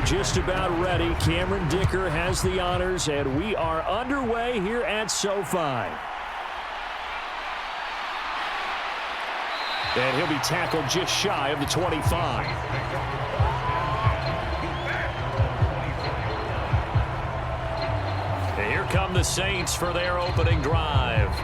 just about ready. Cameron Dicker has the honors, and we are underway here at SoFi. And he'll be tackled just shy of the 25. And here come the Saints for their opening drive.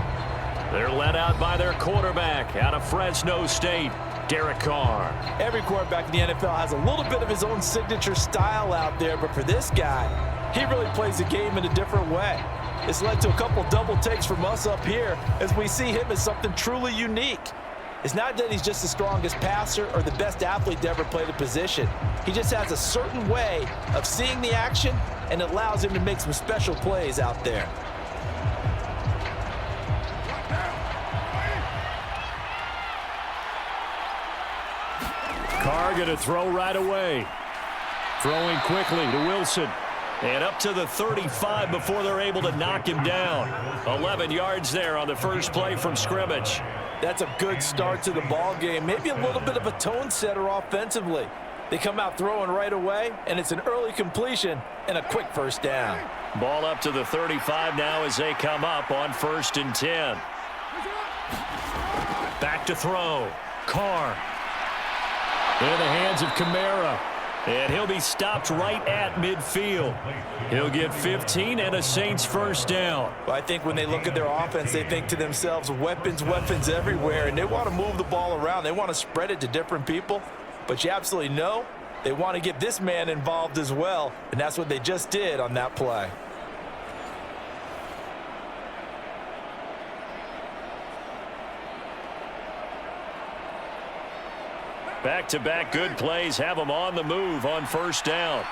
They're led out by their quarterback out of Fresno State, Derek Carr. Every quarterback in the NFL has a little bit of his own signature style out there, but for this guy, he really plays the game in a different way. It's led to a couple double takes from us up here as we see him as something truly unique. It's not that he's just the strongest passer or the best athlete to ever play the position. He just has a certain way of seeing the action, and it allows him to make some special plays out there. Carr going to throw right away. Throwing quickly to Wilson. And up to the 35 before they're able to knock him down. 11 yards there on the first play from scrimmage. That's a good start to the ball game. Maybe a little bit of a tone setter offensively. They come out throwing right away, and it's an early completion and a quick first down. Ball up to the 35 now as they come up on 1st and 10. Back to throw. Carr. In the hands of Kamara. And he'll be stopped right at midfield. He'll get 15 and a Saints first down. Well, I think when they look at their offense, they think to themselves, weapons, weapons everywhere, and they want to move the ball around. They want to spread it to different people. But you absolutely know they want to get this man involved as well, and that's what they just did on that play. Back-to-back good plays have them on the move on first down.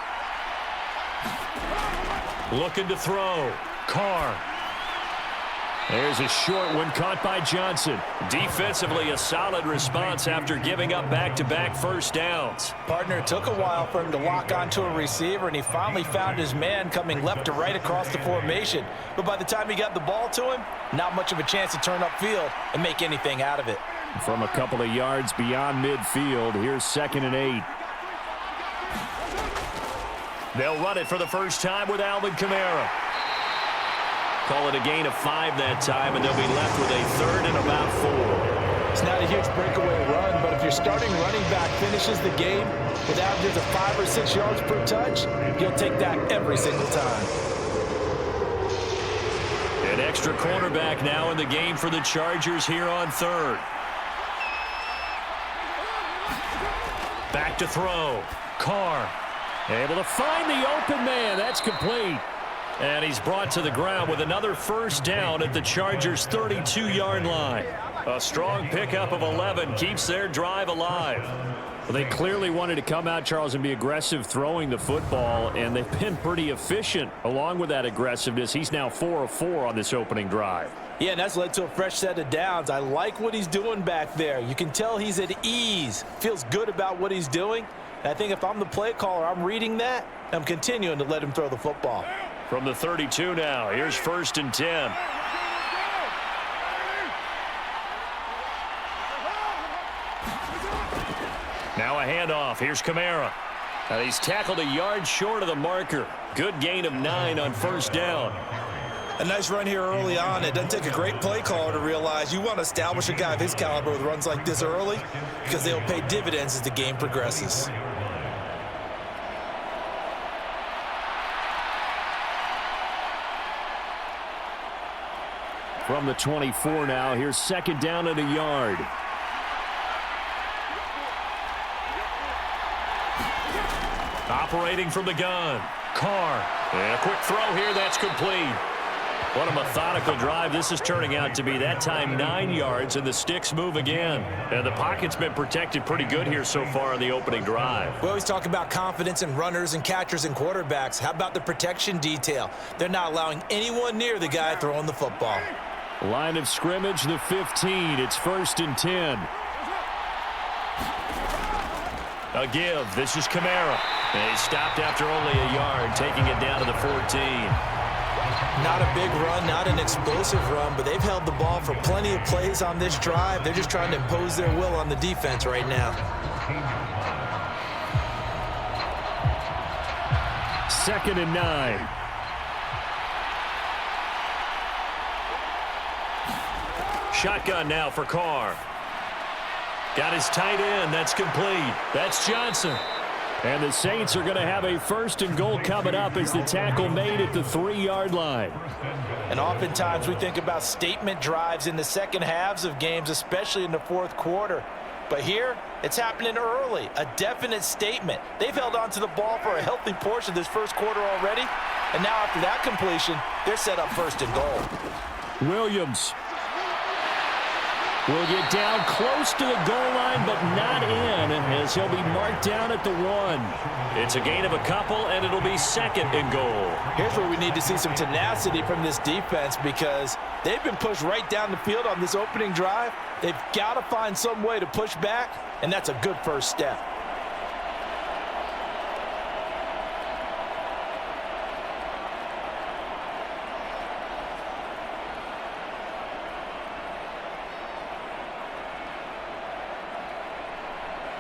Looking to throw. Carr. There's a short one caught by Johnson. Defensively, a solid response after giving up back-to-back first downs. Partner, it took a while for him to lock onto a receiver, and he finally found his man coming left to right across the formation. But by the time he got the ball to him, not much of a chance to turn upfield and make anything out of it. From a couple of yards beyond midfield, here's 2nd and 8. They'll run it for the first time with Alvin Kamara. Call it a gain of 5 that time, and they'll be left with a 3rd and about 4. It's not a huge breakaway run, but if your starting running back finishes the game with averages of 5 or 6 yards per touch, you'll take that every single time. An extra cornerback now in the game for the Chargers here on 3rd. Back to throw. Carr able to find the open man. That's complete. And he's brought to the ground with another first down at the Chargers' 32-yard line. A strong pickup of 11 keeps their drive alive. Well, they clearly wanted to come out, Charles, and be aggressive throwing the football, and they've been pretty efficient along with that aggressiveness. He's now 4 of 4 on this opening drive. Yeah, and that's led to a fresh set of downs. I like what he's doing back there. You can tell he's at ease, feels good about what he's doing. And I think if I'm the play caller, I'm reading that, and I'm continuing to let him throw the football. From the 32 now, here's 1st and 10. Now a handoff. Here's Kamara. And he's tackled a yard short of the marker. Good gain of 9 on first down. A nice run here early on. It doesn't take a great play caller to realize you want to establish a guy of his caliber with runs like this early because they'll pay dividends as the game progresses. From the 24 now, here's 2nd down and a yard. Operating from the gun. Carr. And a quick throw here. That's complete. What a methodical drive this is turning out to be. That time 9 yards, and the sticks move again. And the pocket's been protected pretty good here so far in the opening drive. We always talk about confidence in runners and catchers and quarterbacks. How about the protection detail? They're not allowing anyone near the guy throwing the football. Line of scrimmage, the 15. It's 1st and 10. A give. This is Kamara. And he stopped after only a yard, taking it down to the 14. Not a big run, not an explosive run, but they've held the ball for plenty of plays on this drive. They're just trying to impose their will on the defense right now. 2nd and 9. Shotgun now for Carr. Got his tight end. That's complete. That's Johnson. And the Saints are going to have a 1st and goal coming up as the tackle made at the 3-yard line. And oftentimes we think about statement drives in the second halves of games, especially in the 4th quarter. But here, it's happening early. A definite statement. They've held on to the ball for a healthy portion of this 1st quarter already. And now after that completion, they're set up 1st and goal. Williams will get down close to the goal line, but not in, as he'll be marked down at the 1. It's a gain of a couple, and it'll be 2nd and goal. Here's where we need to see some tenacity from this defense, because they've been pushed right down the field on this opening drive. They've got to find some way to push back, and that's a good first step.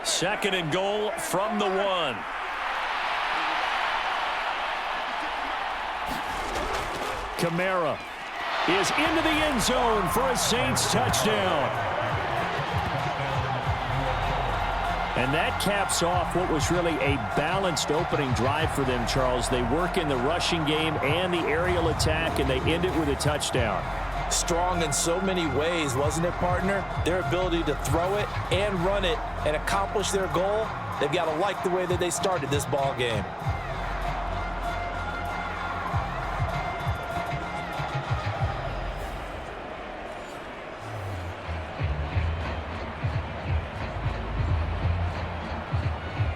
Second and goal from the 1. Kamara is into the end zone for a Saints touchdown. And that caps off what was really a balanced opening drive for them, Charles. They work in the rushing game and the aerial attack, and they end it with a touchdown. Strong in so many ways, wasn't it, partner? Their ability to throw it and run it and accomplish their goal, they've got to like the way that they started this ball game.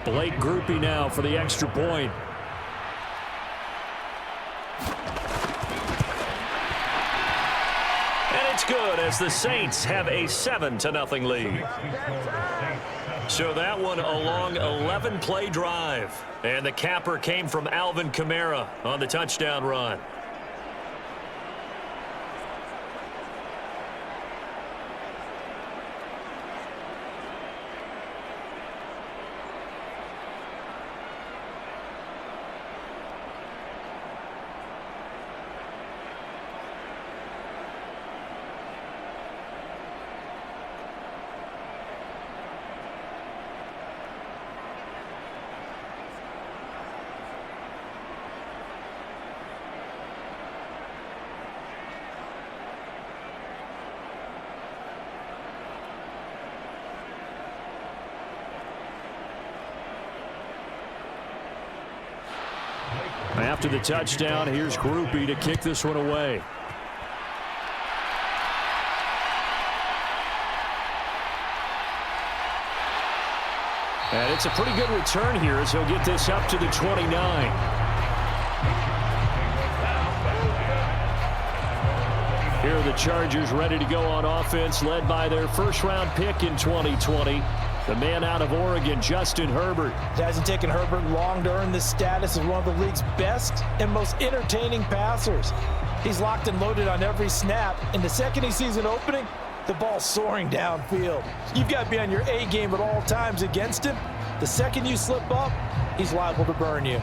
Blake Groupie now for the extra point. It's good as the Saints have a 7-0 lead. So that one a long 11-play drive. And the capper came from Alvin Kamara on the touchdown run. After the touchdown, here's Groupie to kick this one away. And it's a pretty good return here as he'll get this up to the 29. Here are the Chargers ready to go on offense, led by their first-round pick in 2020. The man out of Oregon, Justin Herbert. It hasn't taken Herbert long to earn this status as one of the league's best and most entertaining passers. He's locked and loaded on every snap, and the second he sees an opening, the ball's soaring downfield. You've got to be on your A game at all times against him. The second you slip up, he's liable to burn you.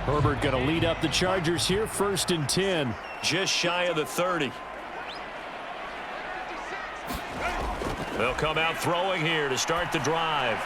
Herbert going to lead up the Chargers here, 1st and 10, just shy of the 30. They'll come out throwing here to start the drive.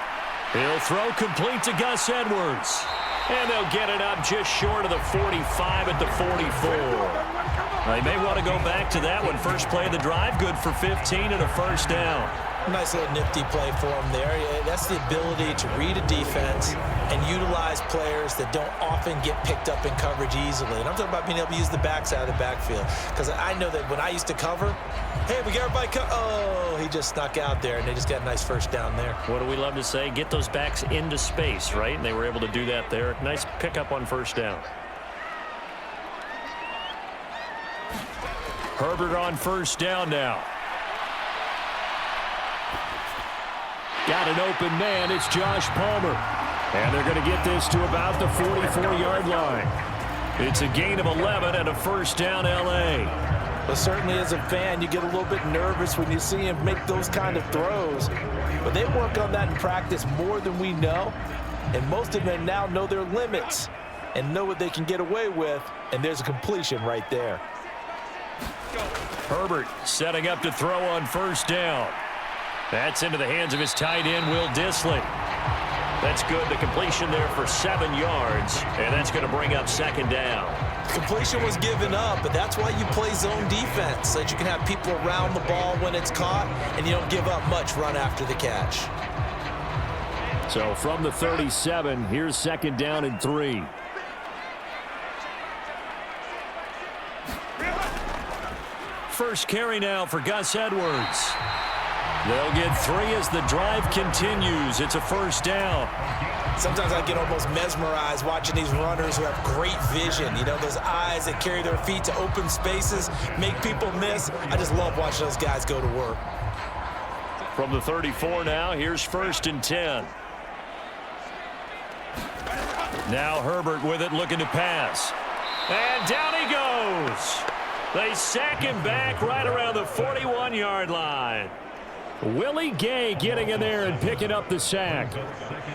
He'll throw complete to Gus Edwards. And they'll get it up just short of the 45 at the 44. They may want to go back to that one. First play of the drive, good for 15 and a first down. Nice little nifty play for him there. That's the ability to read a defense and utilize players that don't often get picked up in coverage easily. And I'm talking about being able to use the backside of the backfield. Because I know that when I used to cover, hey, we got everybody oh, he just snuck out there, and they just got a nice first down there. What do we love to say? Get those backs into space, right? And they were able to do that there. Nice pickup on first down. Herbert on first down now. Got an open man. It's Josh Palmer. And they're going to get this to about the 44-yard line. It's a gain of 11 and a first down, L.A. But certainly as a fan, you get a little bit nervous when you see him make those kind of throws. But they work on that in practice more than we know. And most of them now know their limits and know what they can get away with. And there's a completion right there. Herbert setting up to throw on first down. That's into the hands of his tight end, Will Dissly. That's good. The completion there for 7 yards, and that's going to bring up second down. Completion was given up, but that's why you play zone defense, so that you can have people around the ball when it's caught, and you don't give up much run after the catch. So from the 37, here's second down and 3. First carry now for Gus Edwards. They'll get 3 as the drive continues. It's a first down. Sometimes I get almost mesmerized watching these runners who have great vision. You know, those eyes that carry their feet to open spaces, make people miss. I just love watching those guys go to work. From the 34 now, here's first and 10. Now Herbert with it, looking to pass. And down he goes. They sack him back right around the 41-yard line. Willie Gay getting in there and picking up the sack.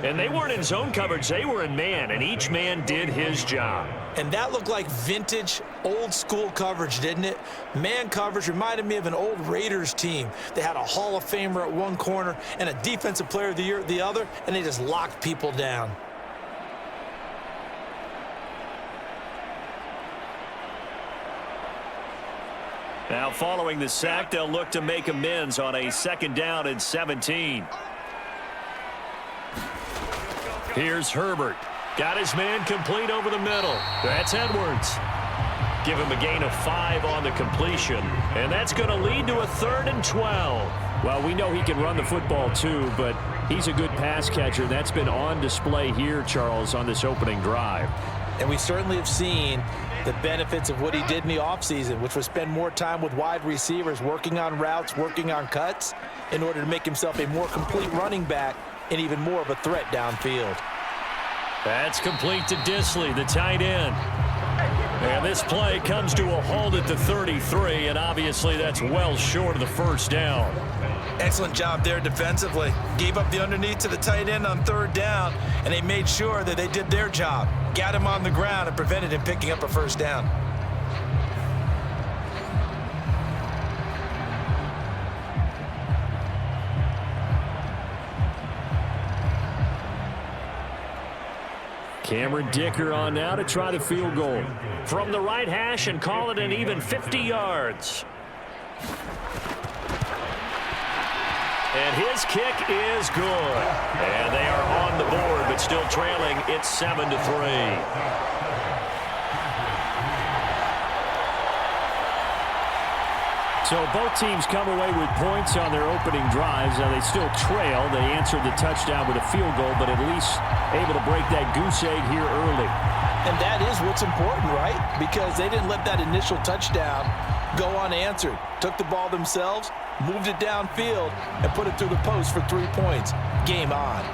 And they weren't in zone coverage. They were in man, and each man did his job. And that looked like vintage, old-school coverage, didn't it? Man coverage reminded me of an old Raiders team. They had a Hall of Famer at one corner and a Defensive Player of the Year at the other, and they just locked people down. Now following the sack, they'll look to make amends on a second down and 17. Here's Herbert. Got his man complete over the middle. That's Edwards. Give him a gain of 5 on the completion. And that's going to lead to a 3rd and 12. Well, we know he can run the football too, but he's a good pass catcher. That's been on display here, Charles, on this opening drive. And we certainly have seen the benefits of what he did in the offseason, which was spend more time with wide receivers, working on routes, working on cuts, in order to make himself a more complete running back and even more of a threat downfield. That's complete to Dissly, the tight end. And this play comes to a halt at the 33, and obviously that's well short of the first down. Excellent job there defensively. Gave up the underneath to the tight end on 3rd down, and they made sure that they did their job. Got him on the ground and prevented him picking up a first down. Cameron Dicker on now to try the field goal. From the right hash and call it an even 50 yards. And his kick is good. And they are on the board, but still trailing. It's 7-3. So both teams come away with points on their opening drives. Now they still trail. They answered the touchdown with a field goal, but at least able to break that goose egg here early. And that is what's important, right? Because they didn't let that initial touchdown go unanswered. Took the ball themselves, moved it downfield, and put it through the post for 3 points. Game on.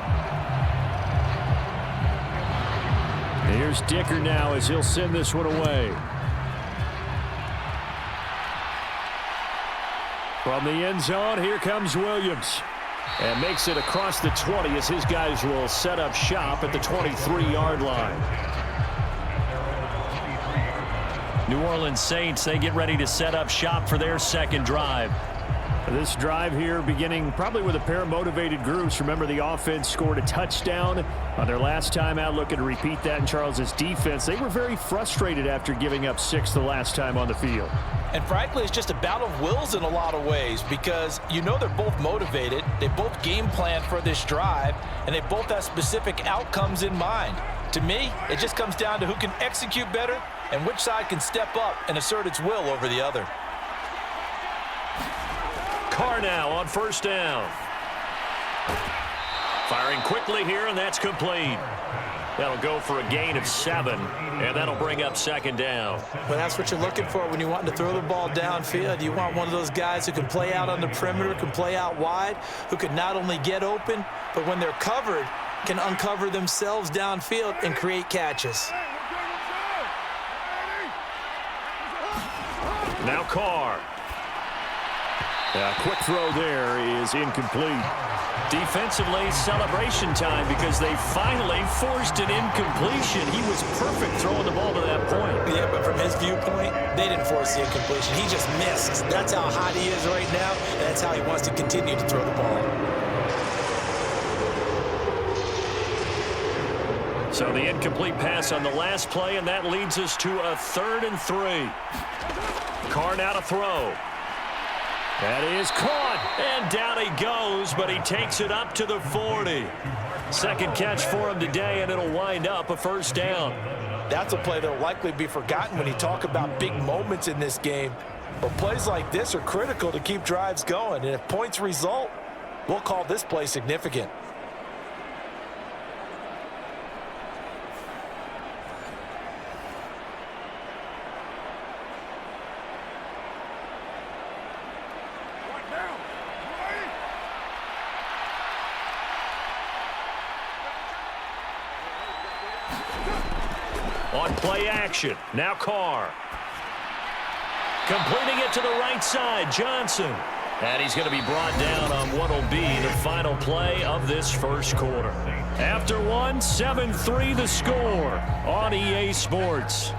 Here's Dicker now as he'll send this one away. From the end zone, here comes Williams. And makes it across the 20 as his guys will set up shop at the 23-yard line. New Orleans Saints, they get ready to set up shop for their second drive. This drive here beginning probably with a pair of motivated groups. Remember, the offense scored a touchdown on their last time out, looking to repeat that in Charles's defense. They were very frustrated after giving up 6 the last time on the field. And frankly, it's just a battle of wills in a lot of ways, because you know they're both motivated. They both game plan for this drive, and they both have specific outcomes in mind. To me, it just comes down to who can execute better and which side can step up and assert its will over the other. Carr now on first down. Firing quickly here, and that's complete. That'll go for a gain of 7, and that'll bring up second down. Well, that's what you're looking for when you want to throw the ball downfield. You want one of those guys who can play out on the perimeter, can play out wide, who can not only get open, but when they're covered, can uncover themselves downfield and create catches. Now Carr. A quick throw there is incomplete. Defensively, celebration time because they finally forced an incompletion. He was perfect throwing the ball to that point. Yeah, but from his viewpoint, they didn't force the incompletion. He just missed. That's how hot he is right now, and that's how he wants to continue to throw the ball. So the incomplete pass on the last play, and that leads us to a 3rd and 3. Carr now to throw. That is caught, and down he goes, but he takes it up to the 40. Second catch for him today, and it'll wind up a 1st down. That's a play that will likely be forgotten when you talk about big moments in this game. But plays like this are critical to keep drives going, and if points result, we'll call this play significant. On play action, now Carr. Completing it to the right side, Johnson. And he's going to be brought down on what will be the final play of this 1st quarter. After one, 7-3 the score on EA Sports.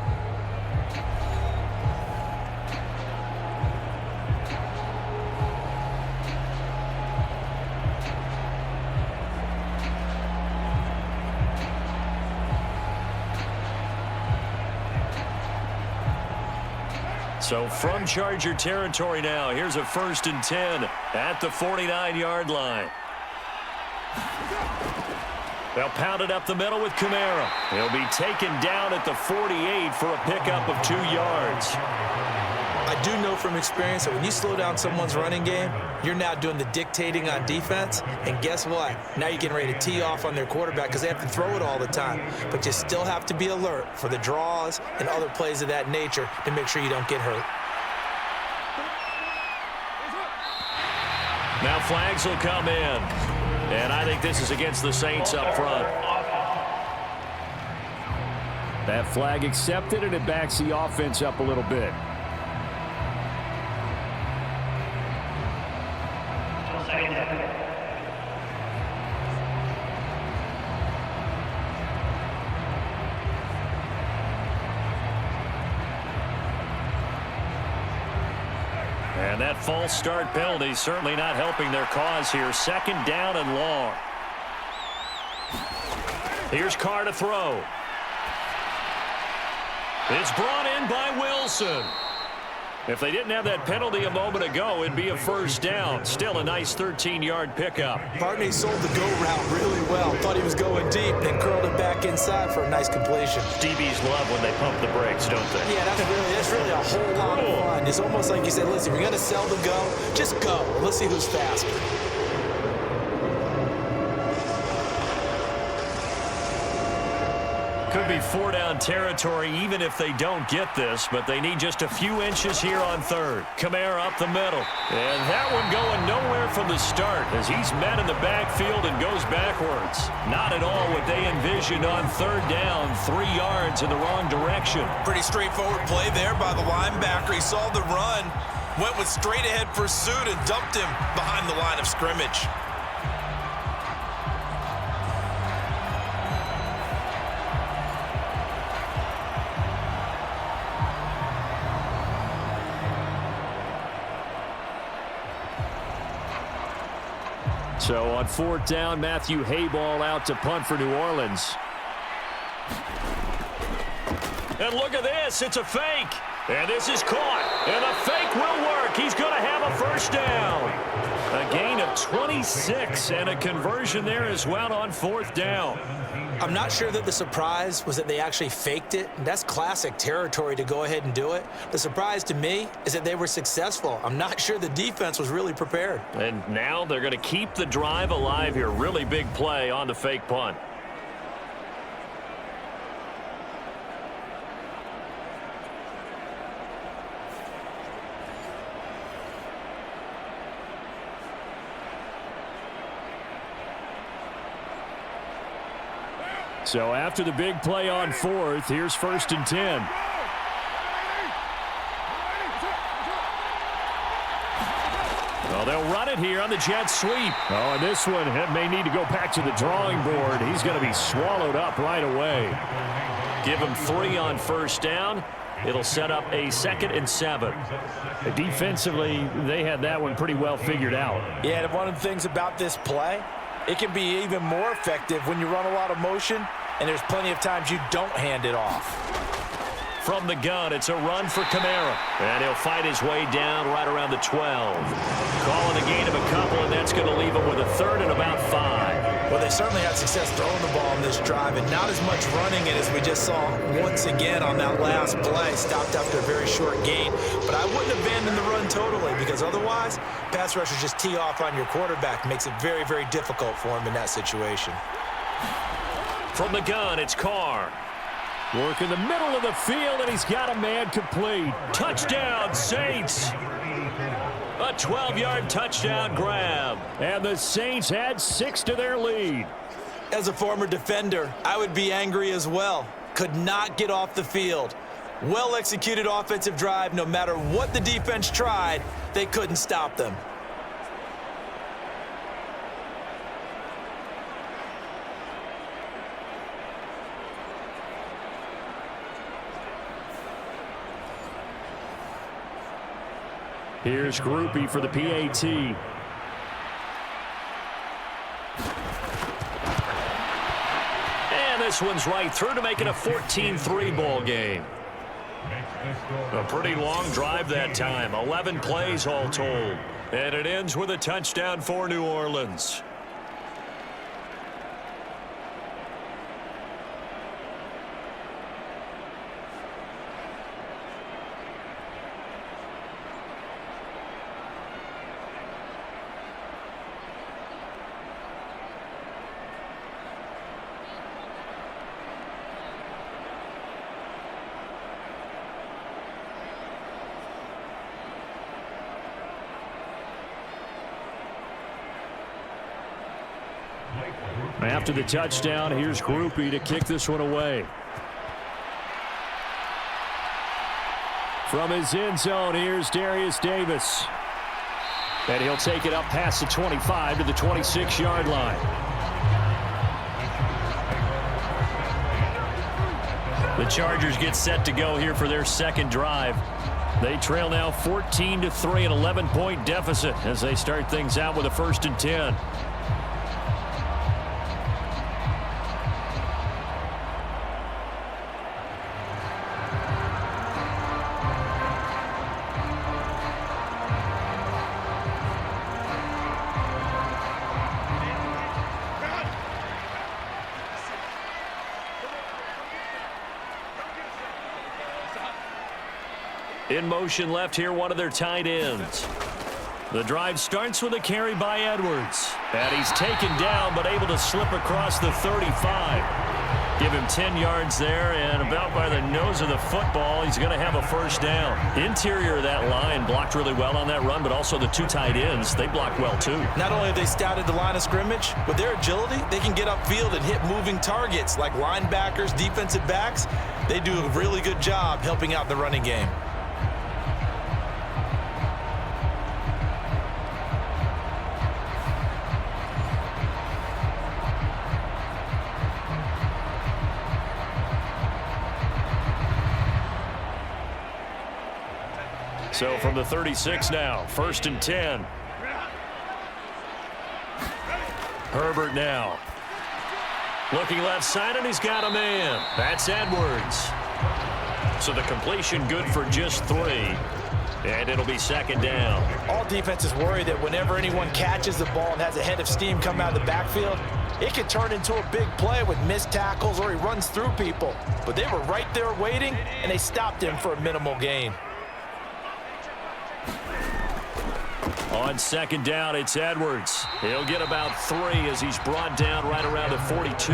So from Charger territory now, here's a 1st and 10 at the 49-yard line. They'll pound it up the middle with Kamara. He'll be taken down at the 48 for a pickup of 2 yards. I do know from experience that when you slow down someone's running game, you're now doing the dictating on defense. And guess what? Now you're getting ready to tee off on their quarterback because they have to throw it all the time. But you still have to be alert for the draws and other plays of that nature to make sure you don't get hurt. Now flags will come in. And I think this is against the Saints up front. That flag accepted, and it backs the offense up a little bit. And that false start penalty certainly not helping their cause here. 2nd down and long. Here's Carr to throw. It's brought in by Wilson. If they didn't have that penalty a moment ago, it'd be a 1st down. Still a nice 13-yard pickup. Partney sold the go route really well. Thought he was going deep, then curled it back inside for a nice completion. DBs love when they pump the brakes, don't they? Yeah, that's really a whole lot of fun. It's almost like you said, listen, if you're going to sell the go, just go. Let's see who's faster. Could be 4-down territory even if they don't get this, but they need just a few inches here on 3rd. Kamara up the middle. And that one going nowhere from the start as he's met in the backfield and goes backwards. Not at all what they envisioned on 3rd down, 3 yards in the wrong direction. Pretty straightforward play there by the linebacker. He saw the run, went with straight-ahead pursuit and dumped him behind the line of scrimmage. So on 4th down, Matthew Hayball out to punt for New Orleans. And look at this. It's a fake. And this is caught. And the fake will work. He's going to have a 1st down. A gain of 26 and a conversion there as well on 4th down. I'm not sure that the surprise was that they actually faked it. That's classic territory to go ahead and do it. The surprise to me is that they were successful. I'm not sure the defense was really prepared. And now they're going to keep the drive alive here. Really big play on the fake punt. So after the big play on 4th, here's 1st and 10. Well, they'll run it here on the jet sweep. Oh, and this one may need to go back to the drawing board. He's going to be swallowed up right away. Give him 3 on first down. It'll set up a 2nd and 7. Defensively, they had that one pretty well figured out. Yeah, and one of the things about this play, it can be even more effective when you run a lot of motion, and there's plenty of times you don't hand it off. From the gun, it's a run for Kamara. And he'll fight his way down right around the 12. Calling a gain of a couple, and that's going to leave him with a 3rd and about 5. Well, they certainly had success throwing the ball on this drive, and not as much running it as we just saw once again on that last play. Stopped after a very short gain. But I wouldn't abandon the run totally, because otherwise, pass rushers just tee off on your quarterback. Makes it very, very difficult for him in that situation. From the gun, it's Carr. Work in the middle of the field, and he's got a man complete. Touchdown, Saints. A 12-yard touchdown grab. And the Saints add 6 to their lead. As a former defender, I would be angry as well. Could not get off the field. Well-executed offensive drive. No matter what the defense tried, they couldn't stop them. Here's Groupie for the PAT. And this one's right through to make it a 14-3 ball game. A pretty long drive that time. 11 plays all told. And it ends with a touchdown for New Orleans. After the touchdown, here's Groupie to kick this one away. From his end zone, here's Darius Davis. And he'll take it up past the 25 to the 26-yard line. The Chargers get set to go here for their second drive. They trail now 14-3, an 11-point deficit as they start things out with a 1st and 10. In motion left here, one of their tight ends. The drive starts with a carry by Edwards. And he's taken down, but able to slip across the 35. Give him 10 yards there, and about by the nose of the football, he's going to have a 1st down. Interior of that line blocked really well on that run, but also the 2 tight ends, they blocked well too. Not only have they scouted the line of scrimmage, with their agility, they can get upfield and hit moving targets like linebackers, defensive backs. They do a really good job helping out the running game. So from the 36 now, 1st and 10. Herbert now. Looking left side, and he's got a man. That's Edwards. So the completion good for just 3. And it'll be 2nd down. All defenses worry that whenever anyone catches the ball and has a head of steam come out of the backfield, it can turn into a big play with missed tackles or he runs through people. But they were right there waiting, and they stopped him for a minimal gain. On 2nd down, it's Edwards. He'll get about 3 as he's brought down right around the 42.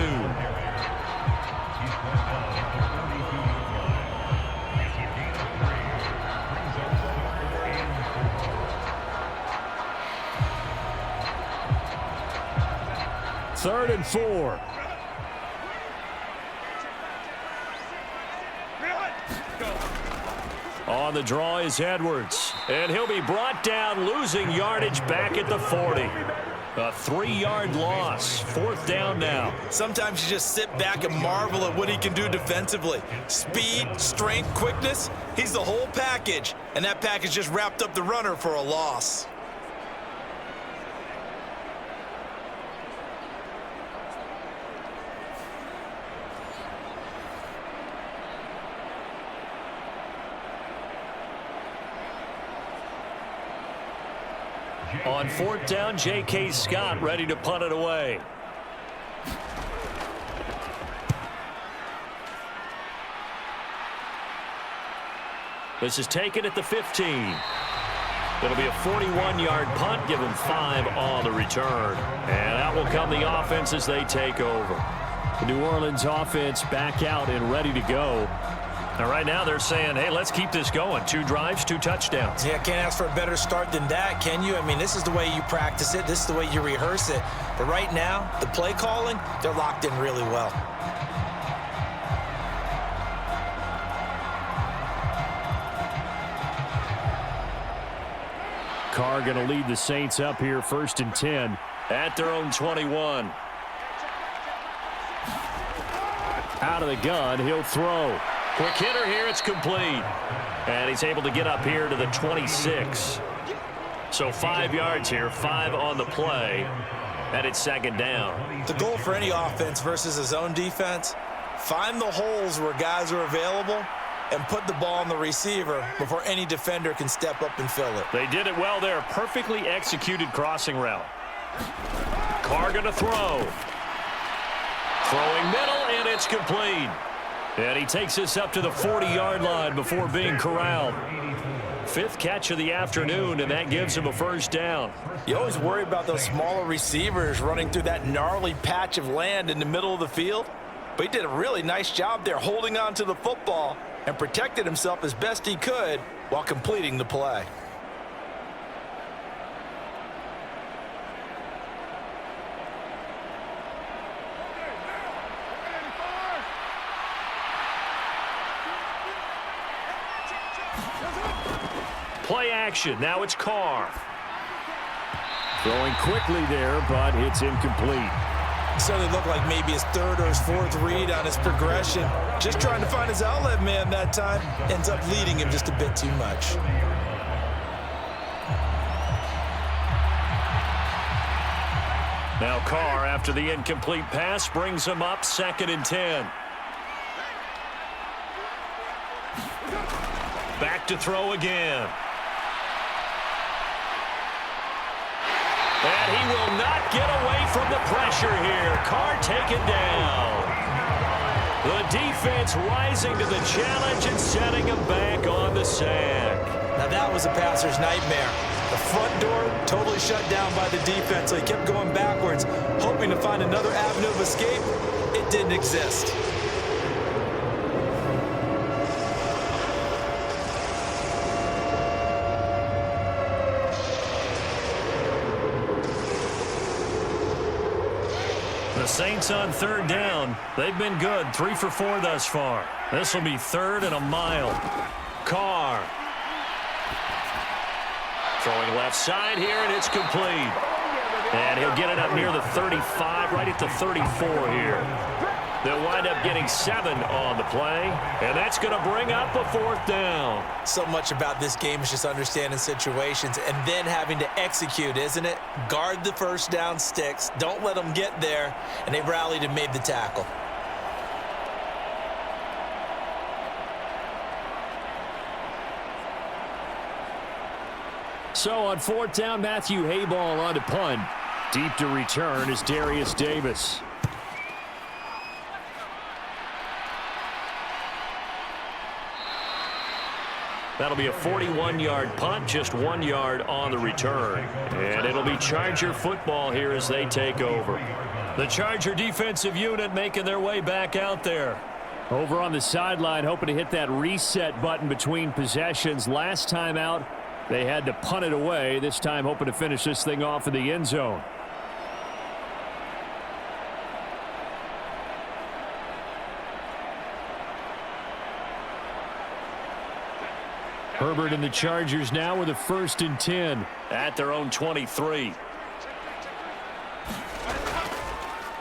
Third and 4. On the draw is Edwards. And he'll be brought down, losing yardage back at the 40. A 3-yard loss. 4th down now. Sometimes you just sit back and marvel at what he can do defensively. Speed, strength, quickness. He's the whole package. And that package just wrapped up the runner for a loss. On 4th down, J.K. Scott ready to punt it away. This is taken at the 15. It'll be a 41-yard punt, give him 5 on the return. And out will come the offense as they take over. The New Orleans offense back out and ready to go. And right now they're saying, hey, let's keep this going. 2 drives, 2 touchdowns. Yeah, can't ask for a better start than that, can you? I mean, this is the way you practice it. This is the way you rehearse it. But right now, the play calling, they're locked in really well. Carr going to lead the Saints up here 1st and 10. At their own 21. Out of the gun, he'll throw. Quick hitter here, it's complete. And he's able to get up here to the 26. So 5 yards here, 5 on the play. And it's 2nd down. The goal for any offense versus a zone defense, find the holes where guys are available and put the ball on the receiver before any defender can step up and fill it. They did it well there. Perfectly executed crossing route. Carr going to throw. Throwing middle, and it's complete. And he takes this up to the 40-yard line before being corralled. 5th catch of the afternoon, and that gives him a 1st down. You always worry about those smaller receivers running through that gnarly patch of land in the middle of the field. But he did a really nice job there holding on to the football and protected himself as best he could while completing the play. Play action. Now it's Carr. Throwing quickly there, but it's incomplete. Certainly looked like maybe his 3rd or his 4th read on his progression. Just trying to find his outlet man that time. Ends up leading him just a bit too much. Now Carr, after the incomplete pass, brings him up 2nd and 10. Back to throw again. And he will not get away from the pressure here. Carr taken down. The defense rising to the challenge and setting him back on the sack. Now that was a passer's nightmare. The front door totally shut down by the defense, so he kept going backwards, hoping to find another avenue of escape. It didn't exist. The Saints on 3rd down. They've been good. 3 for 4 thus far. This will be 3rd and a mile. Carr. Throwing left side here, and it's complete. And he'll get it up near the 35, right at the 34 here. They'll wind up getting 7 on the play, and that's going to bring up a 4th down. So much about this game is just understanding situations and then having to execute, isn't it? Guard the 1st down sticks. Don't let them get there, and they rallied and made the tackle. So on 4th down, Matthew Hayball on to punt. Deep to return is Darius Davis. That'll be a 41-yard punt, just 1 yard on the return. And it'll be Charger football here as they take over. The Charger defensive unit making their way back out there. Over on the sideline, hoping to hit that reset button between possessions. Last time out, they had to punt it away. This time hoping to finish this thing off in the end zone. Herbert and the Chargers now with a 1st and 10 at their own 23.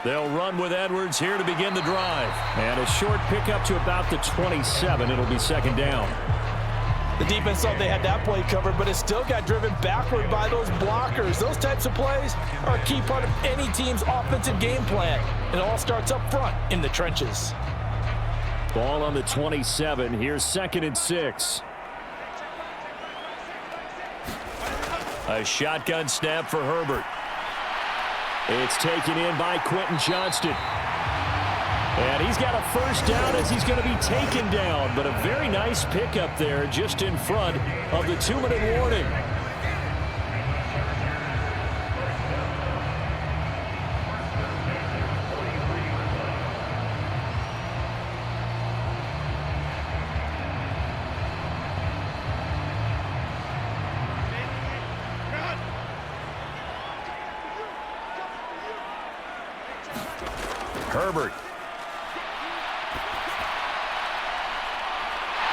They'll run with Edwards here to begin the drive. And a short pickup to about the 27. It'll be 2nd down. The defense thought they had that play covered, but it still got driven backward by those blockers. Those types of plays are a key part of any team's offensive game plan. It all starts up front in the trenches. Ball on the 27. Here's 2nd and 6. A shotgun snap for Herbert. It's taken in by Quentin Johnston. And he's got a 1st down as he's going to be taken down. But a very nice pickup there just in front of the 2-minute warning. Herbert.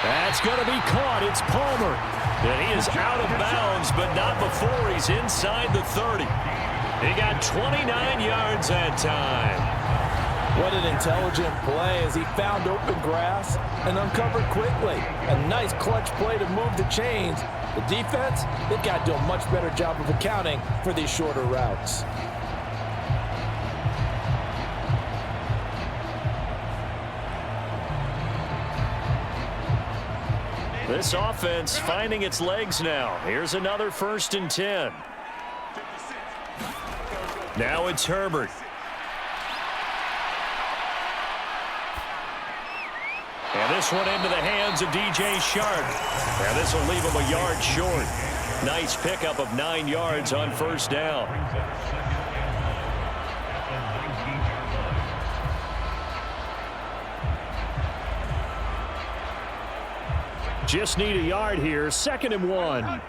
That's going to be caught. It's Palmer. And he is out of bounds, but not before he's inside the 30. He got 29 yards that time. What an intelligent play as he found open grass and uncovered quickly. A nice clutch play to move the chains. The defense, they've got to do a much better job of accounting for these shorter routes. This offense finding its legs now. Here's another 1st and 10. Now it's Herbert. And this one into the hands of DJ Shark. And this will leave him a yard short. Nice pickup of 9 yards on 1st down. Just need a yard here. 2nd and 1.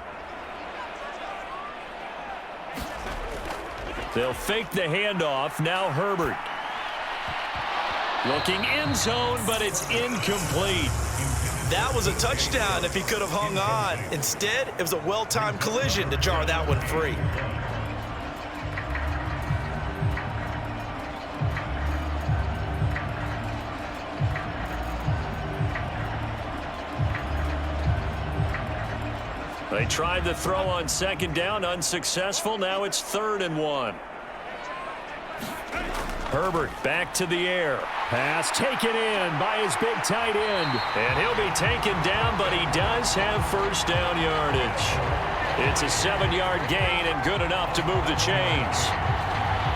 They'll fake the handoff. Now Herbert. Looking end zone, but it's incomplete. That was a touchdown if he could have hung on. Instead, it was a well-timed collision to jar that one free. They tried the throw on 2nd down, unsuccessful. Now it's 3rd and 1. Herbert back to the air. Pass taken in by his big tight end. And he'll be taken down, but he does have 1st down yardage. It's a 7-yard gain and good enough to move the chains.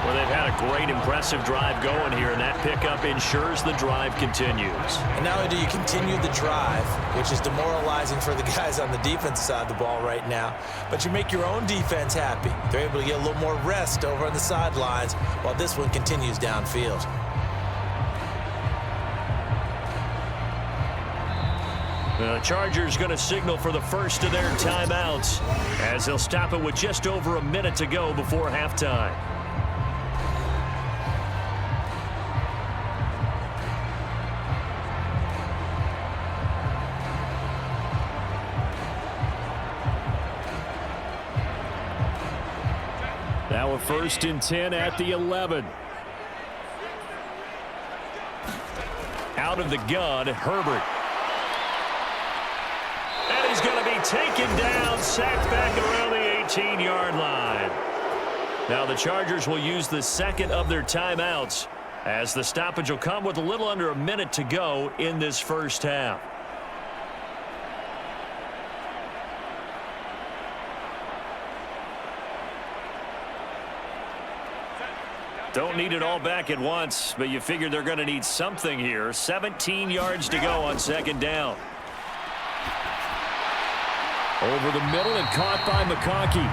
Well, they've had a great, impressive drive going here, and that pickup ensures the drive continues. And not only do you continue the drive, which is demoralizing for the guys on the defensive side of the ball right now, but you make your own defense happy. They're able to get a little more rest over on the sidelines while this one continues downfield. The Chargers going to signal for the first of their timeouts as they'll stop it with just over a minute to go before halftime. Now a 1st and 10 at the 11. Out of the gun, Herbert. And he's going to be taken down, sacked back around the 18-yard line. Now the Chargers will use the 2nd of their timeouts as the stoppage will come with a little under a minute to go in this 1st half. Don't need it all back at once, but you figure they're going to need something here. 17 yards to go on 2nd down. Over the middle and caught by McConkey.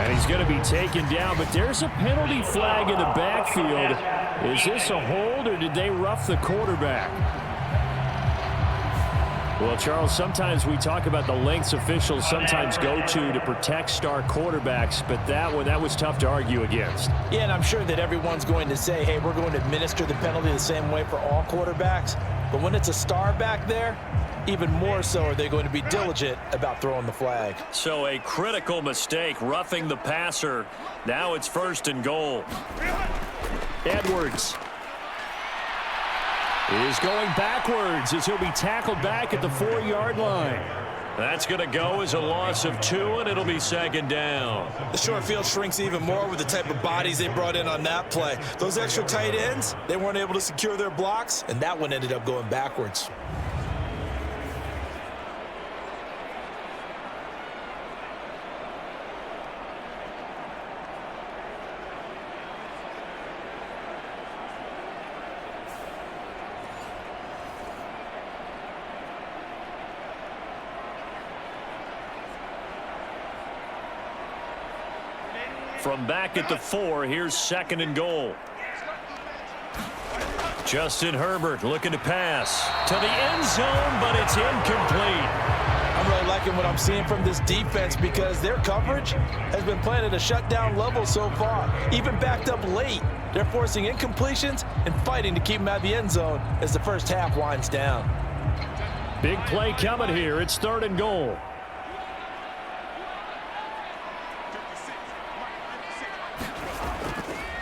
And he's going to be taken down, but there's a penalty flag in the backfield. Is this a hold, or did they rough the quarterback? Well, Charles, sometimes we talk about the lengths officials sometimes go to protect star quarterbacks, but that was tough to argue against. Yeah, and I'm sure that everyone's going to say, hey, we're going to administer the penalty the same way for all quarterbacks. But when it's a star back there, even more so are they going to be diligent about throwing the flag. So a critical mistake, roughing the passer. Now it's 1st and goal. Edwards is going backwards as he'll be tackled back at the 4-yard line. That's going to go as a loss of 2, and it'll be 2nd down. The short field shrinks even more with the type of bodies they brought in on that play. Those extra tight ends, they weren't able to secure their blocks, and that one ended up going backwards. From back at the 4, here's 2nd and goal. Justin Herbert looking to pass to the end zone, but it's incomplete. I'm really liking what I'm seeing from this defense because their coverage has been playing at a shutdown level so far. Even backed up late, they're forcing incompletions and fighting to keep them out of the end zone as the first half winds down. Big play coming here. It's 3rd and goal.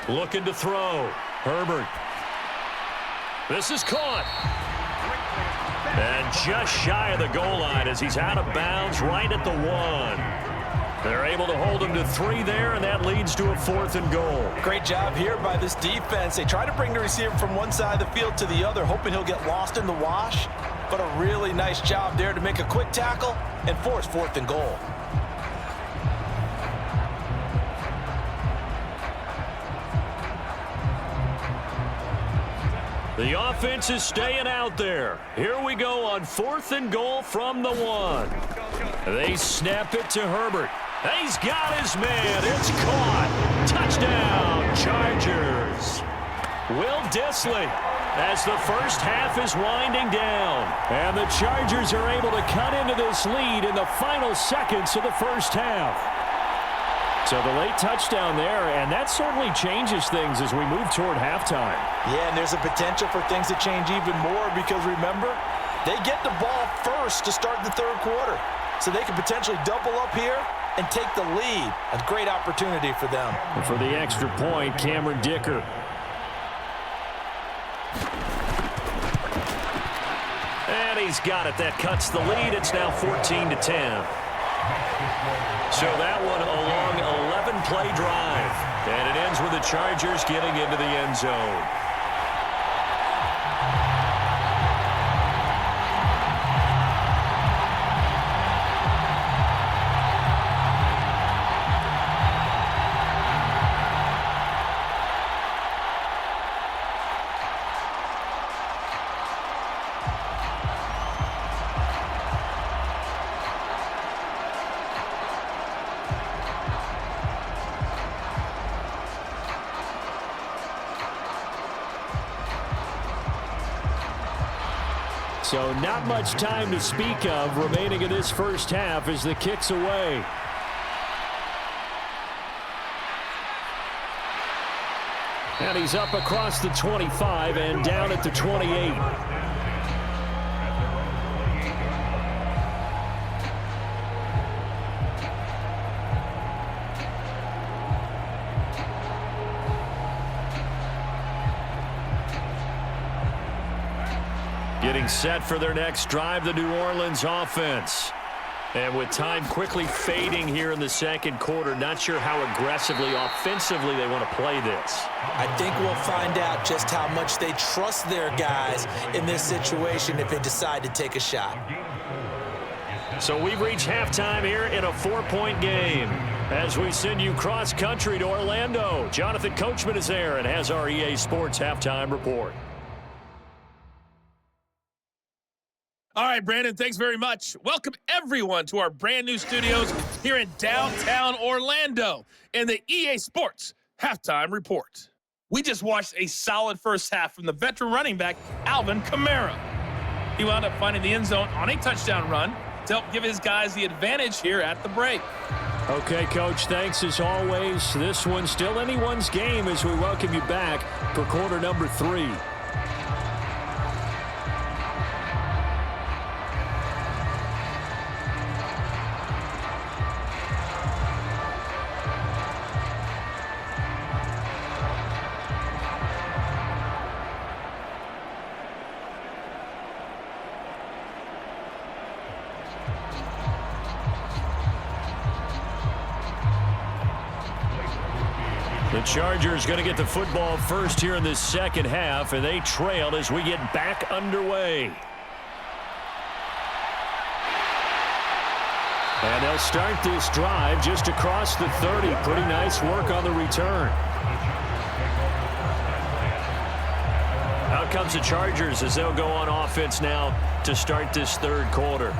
Looking to throw. Herbert. This is caught. And just shy of the goal line as he's out of bounds right at the 1. They're able to hold him to 3 there, and that leads to a 4th and goal. Great job here by this defense. They try to bring the receiver from one side of the field to the other, hoping he'll get lost in the wash. But a really nice job there to make a quick tackle and force 4th and goal. The offense is staying out there. Here we go on 4th and goal from the 1. They snap it to Herbert. He's got his man. It's caught. Touchdown, Chargers. Will Dissly as the first half is winding down. And the Chargers are able to cut into this lead in the final seconds of the first half. So the late touchdown there, and that certainly changes things as we move toward halftime. Yeah, and there's a potential for things to change even more because, remember, they get the ball first to start the 3rd quarter. So they can potentially double up here and take the lead. A great opportunity for them. And for the extra point, Cameron Dicker. And he's got it. That cuts the lead. It's now 14-10. So that one a long 11-play drive. And it ends with the Chargers getting into the end zone. So not much time to speak of remaining in this first half as the kick's away. And he's up across the 25 and down at the 28. Getting set for their next drive, the New Orleans offense. And with time quickly fading here in the 2nd quarter, not sure how aggressively, offensively they want to play this. I think we'll find out just how much they trust their guys in this situation if they decide to take a shot. So we've reached halftime here in a 4-point game. As we send you cross-country to Orlando, Jonathan Coachman is there and has our EA Sports halftime report. All right, Brandon, thanks very much. Welcome, everyone, to our brand-new studios here in downtown Orlando in the EA Sports Halftime Report. We just watched a solid first half from the veteran running back, Alvin Kamara. He wound up finding the end zone on a touchdown run to help give his guys the advantage here at the break. Okay, Coach, thanks as always. This one's still anyone's game as we welcome you back for quarter number 3. The Chargers going to get the football first here in this second half, and they trail as we get back underway. And they'll start this drive just across the 30. Pretty nice work on the return. Out comes the Chargers as they'll go on offense now to start this third quarter.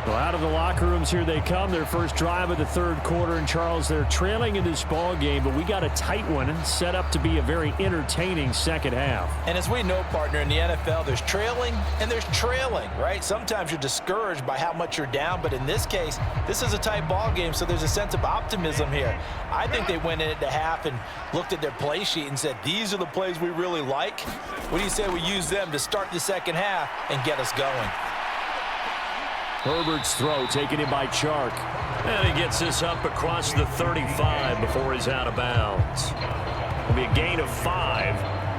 Well, out of the locker rooms here they come. Their first drive of the third quarter. And, Charles, they're trailing in this ball game, but we got a tight one and set up to be a very entertaining second half. And as we know, partner, in the NFL, there's trailing and there's trailing, right? Sometimes you're discouraged by how much you're down, but in this case, this is a tight ball game, so there's a sense of optimism here. I think they went in at the half and looked at their play sheet and said, these are the plays we really like. What do you say we use them to start the second half and get us going? Herbert's throw taken in by Chark. And he gets this up across the 35 before he's out of bounds. It'll be a gain of 5,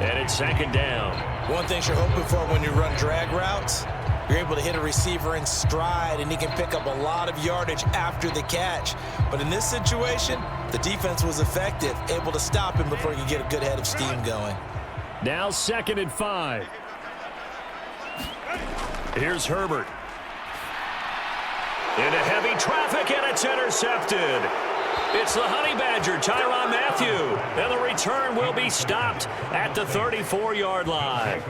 and it's second down. One thing you're hoping for when you run drag routes, you're able to hit a receiver in stride, and he can pick up a lot of yardage after the catch. But in this situation, the defense was effective, able to stop him before he could get a good head of steam going. Now 2nd and 5. Here's Herbert. Into heavy traffic, and it's intercepted. It's the Honey Badger, Tyrann Mathieu. And the return will be stopped at the 34-yard line.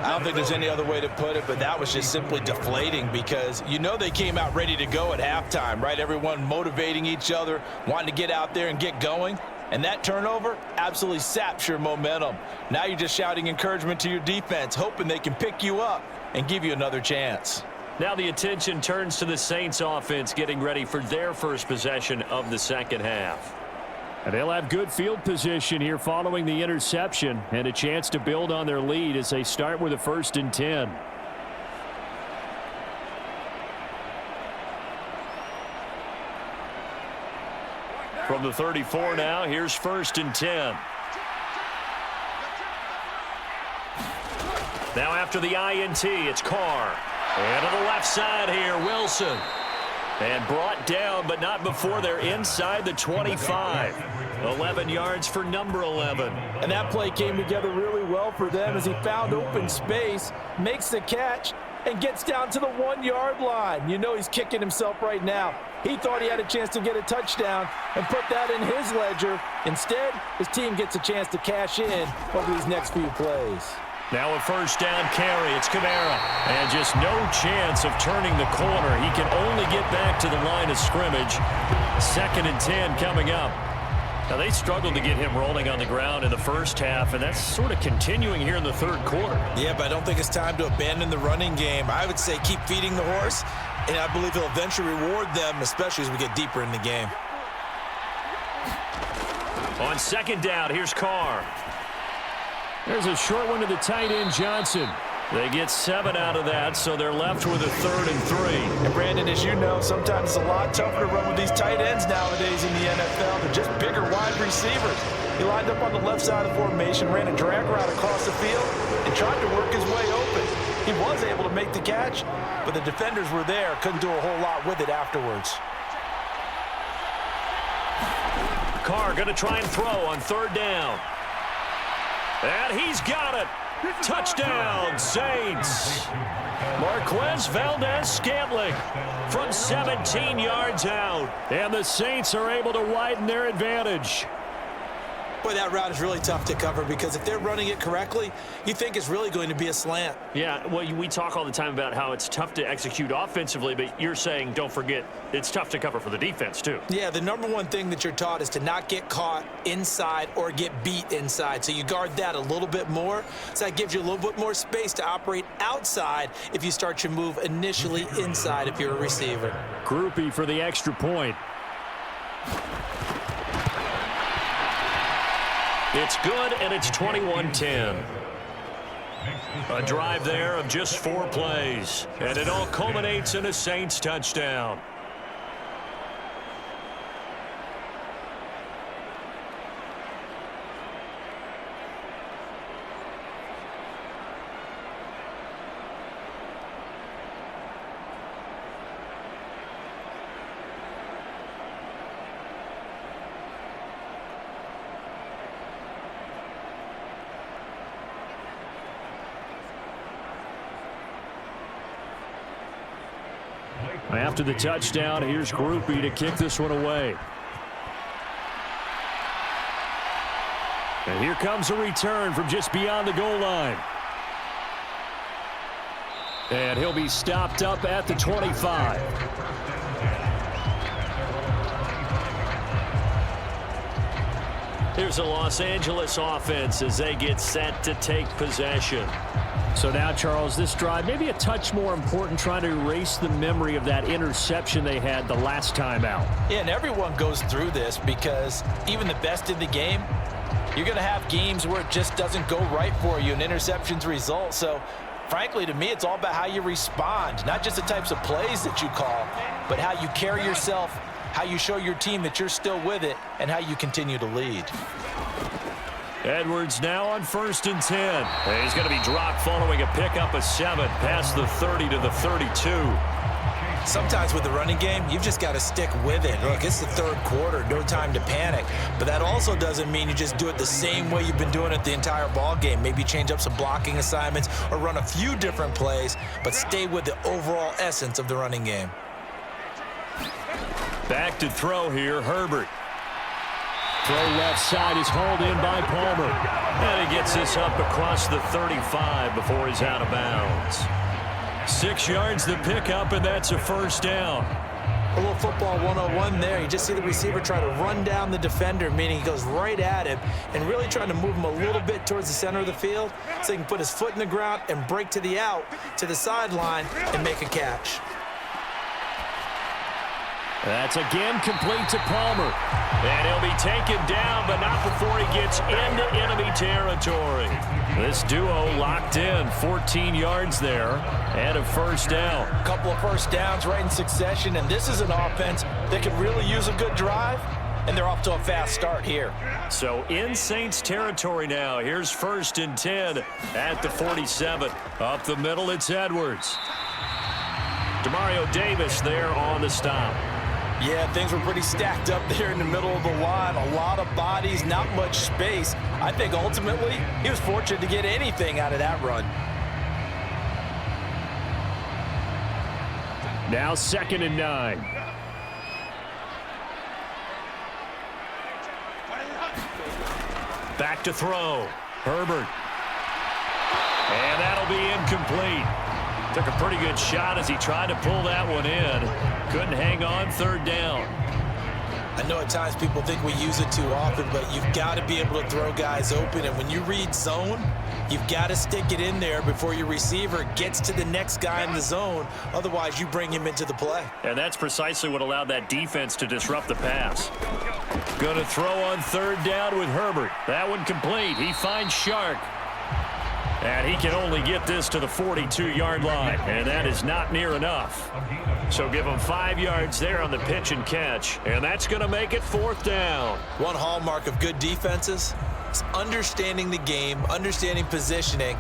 I don't think there's any other way to put it, but that was just simply deflating because you know they came out ready to go at halftime, right? Everyone motivating each other, wanting to get out there and get going. And that turnover absolutely saps your momentum. Now you're just shouting encouragement to your defense, hoping they can pick you up and give you another chance. Now the attention turns to the Saints offense getting ready for their first possession of the second half. And they'll have good field position here following the interception and a chance to build on their lead as they start with a 1st and 10. From the 34 now, here's 1st and 10. Now after the INT, it's Carr. And to the left side here, Wilson. And brought down, but not before they're inside the 25. 11 yards for number 11. And that play came together really well for them as he found open space, makes the catch, and gets down to the 1-yard line. You know he's kicking himself right now. He thought he had a chance to get a touchdown and put that in his ledger. Instead, his team gets a chance to cash in over these next few plays. Now a 1st down carry. It's Kamara. And just no chance of turning the corner. He can only get back to the line of scrimmage. 2nd and 10 coming up. Now they struggled to get him rolling on the ground in the first half, and that's sort of continuing here in the third quarter. Yeah, but I don't think it's time to abandon the running game. I would say keep feeding the horse, and I believe he'll eventually reward them, especially as we get deeper in the game. On 2nd down, here's Carr. There's a short one to the tight end, Johnson. They get 7 out of that, so they're left with a 3rd and 3. And Brandon, as you know, sometimes it's a lot tougher to run with these tight ends nowadays in the NFL. They're just bigger wide receivers. He lined up on the left side of the formation, ran a drag route across the field, and tried to work his way open. He was able to make the catch, but the defenders were there, couldn't do a whole lot with it afterwards. Carr going to try and throw on 3rd down. And he's got it. Touchdown, Saints. Marquez Valdez-Scantling from 17 yards out. And the Saints are able to widen their advantage. Boy, that route is really tough to cover because if they're running it correctly, you think it's really going to be a slant. Yeah, well, we talk all the time about how it's tough to execute offensively, but you're saying, don't forget, it's tough to cover for the defense, too. Yeah, the number one thing that you're taught is to not get caught inside or get beat inside. So you guard that a little bit more. So that gives you a little bit more space to operate outside if you start your move initially inside if you're a receiver. Groupie for the extra point. It's good, and it's 21-10. A drive there of just 4 plays, and it all culminates in a Saints touchdown. After the touchdown, here's Groupie to kick this one away. And here comes a return from just beyond the goal line. And he'll be stopped up at the 25. Here's a Los Angeles offense as they get set to take possession. So now, Charles, this drive maybe a touch more important, trying to erase the memory of that interception they had the last time out. Yeah, and everyone goes through this because even the best in the game, you're going to have games where it just doesn't go right for you and interceptions result. So, frankly, to me, it's all about how you respond, not just the types of plays that you call, but how you carry yourself, how you show your team that you're still with it, and how you continue to lead. Edwards now on 1st and 10. And he's going to be dropped following a pickup of 7 past the 30 to the 32. Sometimes with the running game, you've just got to stick with it. Look, it's the third quarter, no time to panic. But that also doesn't mean you just do it the same way you've been doing it the entire ball game. Maybe change up some blocking assignments or run a few different plays, but stay with the overall essence of the running game. Back to throw here, Herbert. Throw left side is hauled in by Palmer. And he gets this up across the 35 before he's out of bounds. 6 yards the pickup, and that's a first down. A little football 101 there. You just see the receiver try to run down the defender, meaning he goes right at him and really trying to move him a little bit towards the center of the field so he can put his foot in the ground and break to the out, to the sideline, and make a catch. That's again complete to Palmer. And he'll be taken down, but not before he gets into enemy territory. This duo locked in, 14 yards there, and a first down. A couple of first downs right in succession, and this is an offense that can really use a good drive, and they're off to a fast start here. So in Saints territory now. Here's 1st and 10 at the 47. Up the middle, it's Edwards. Demario Davis there on the stop. Yeah, things were pretty stacked up there in the middle of the line. A lot of bodies, not much space. I think ultimately he was fortunate to get anything out of that run. Now 2nd and 9. Back to throw. Herbert. And that'll be incomplete. Took a pretty good shot as he tried to pull that one in. Couldn't hang on, 3rd down. I know at times people think we use it too often, but you've got to be able to throw guys open. And when you read zone, you've got to stick it in there before your receiver gets to the next guy in the zone. Otherwise, you bring him into the play. And that's precisely what allowed that defense to disrupt the pass. Going to throw on 3rd down with Herbert. That one complete. He finds Shark. And he can only get this to the 42-yard line, and that is not near enough. So give him 5 yards there on the pitch and catch, and that's going to make it 4th down. One hallmark of good defenses is understanding the game, understanding positioning,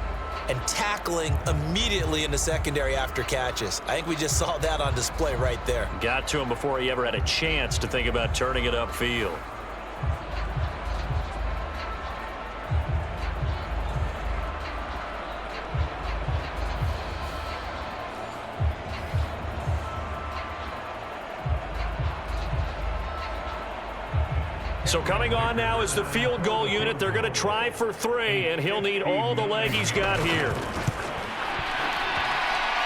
and tackling immediately in the secondary after catches. I think we just saw that on display right there. Got to him before he ever had a chance to think about turning it upfield. So coming on now is the field goal unit. They're going to try for 3, and he'll need all the leg he's got here.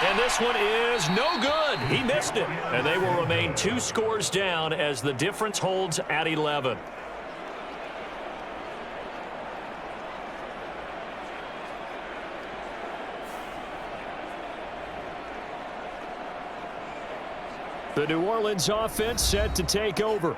And this one is no good. He missed it. And they will remain 2 scores down as the difference holds at 11. The New Orleans offense set to take over.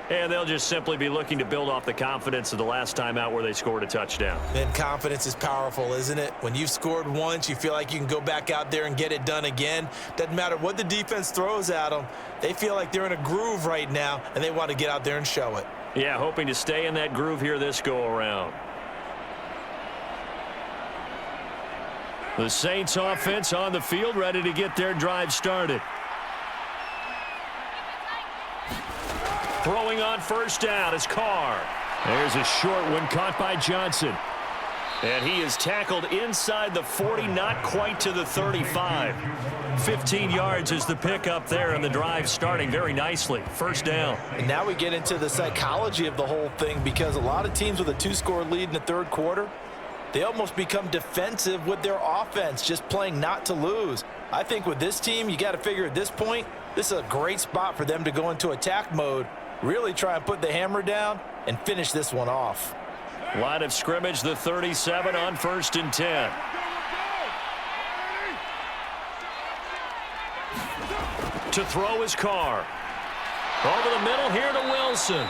And they'll just simply be looking to build off the confidence of the last time out where they scored a touchdown. And confidence is powerful, isn't it? When you've scored once, you feel like you can go back out there and get it done again. Doesn't matter what the defense throws at them. They feel like they're in a groove right now, and they want to get out there and show it. Yeah, hoping to stay in that groove here this go-around. The Saints offense on the field, ready to get their drive started. Throwing on 1st down is Carr. There's a short one caught by Johnson. And he is tackled inside the 40, not quite to the 35. 15 yards is the pickup there, and the drive starting very nicely. First down. And now we get into the psychology of the whole thing, because a lot of teams with a 2-score lead in the third quarter, they almost become defensive with their offense, just playing not to lose. I think with this team, you got to figure at this point, this is a great spot for them to go into attack mode, really try and put the hammer down and finish this one off. Line of scrimmage, the 37 on 1st and 10. To throw his Carr. Over the middle here to Wilson.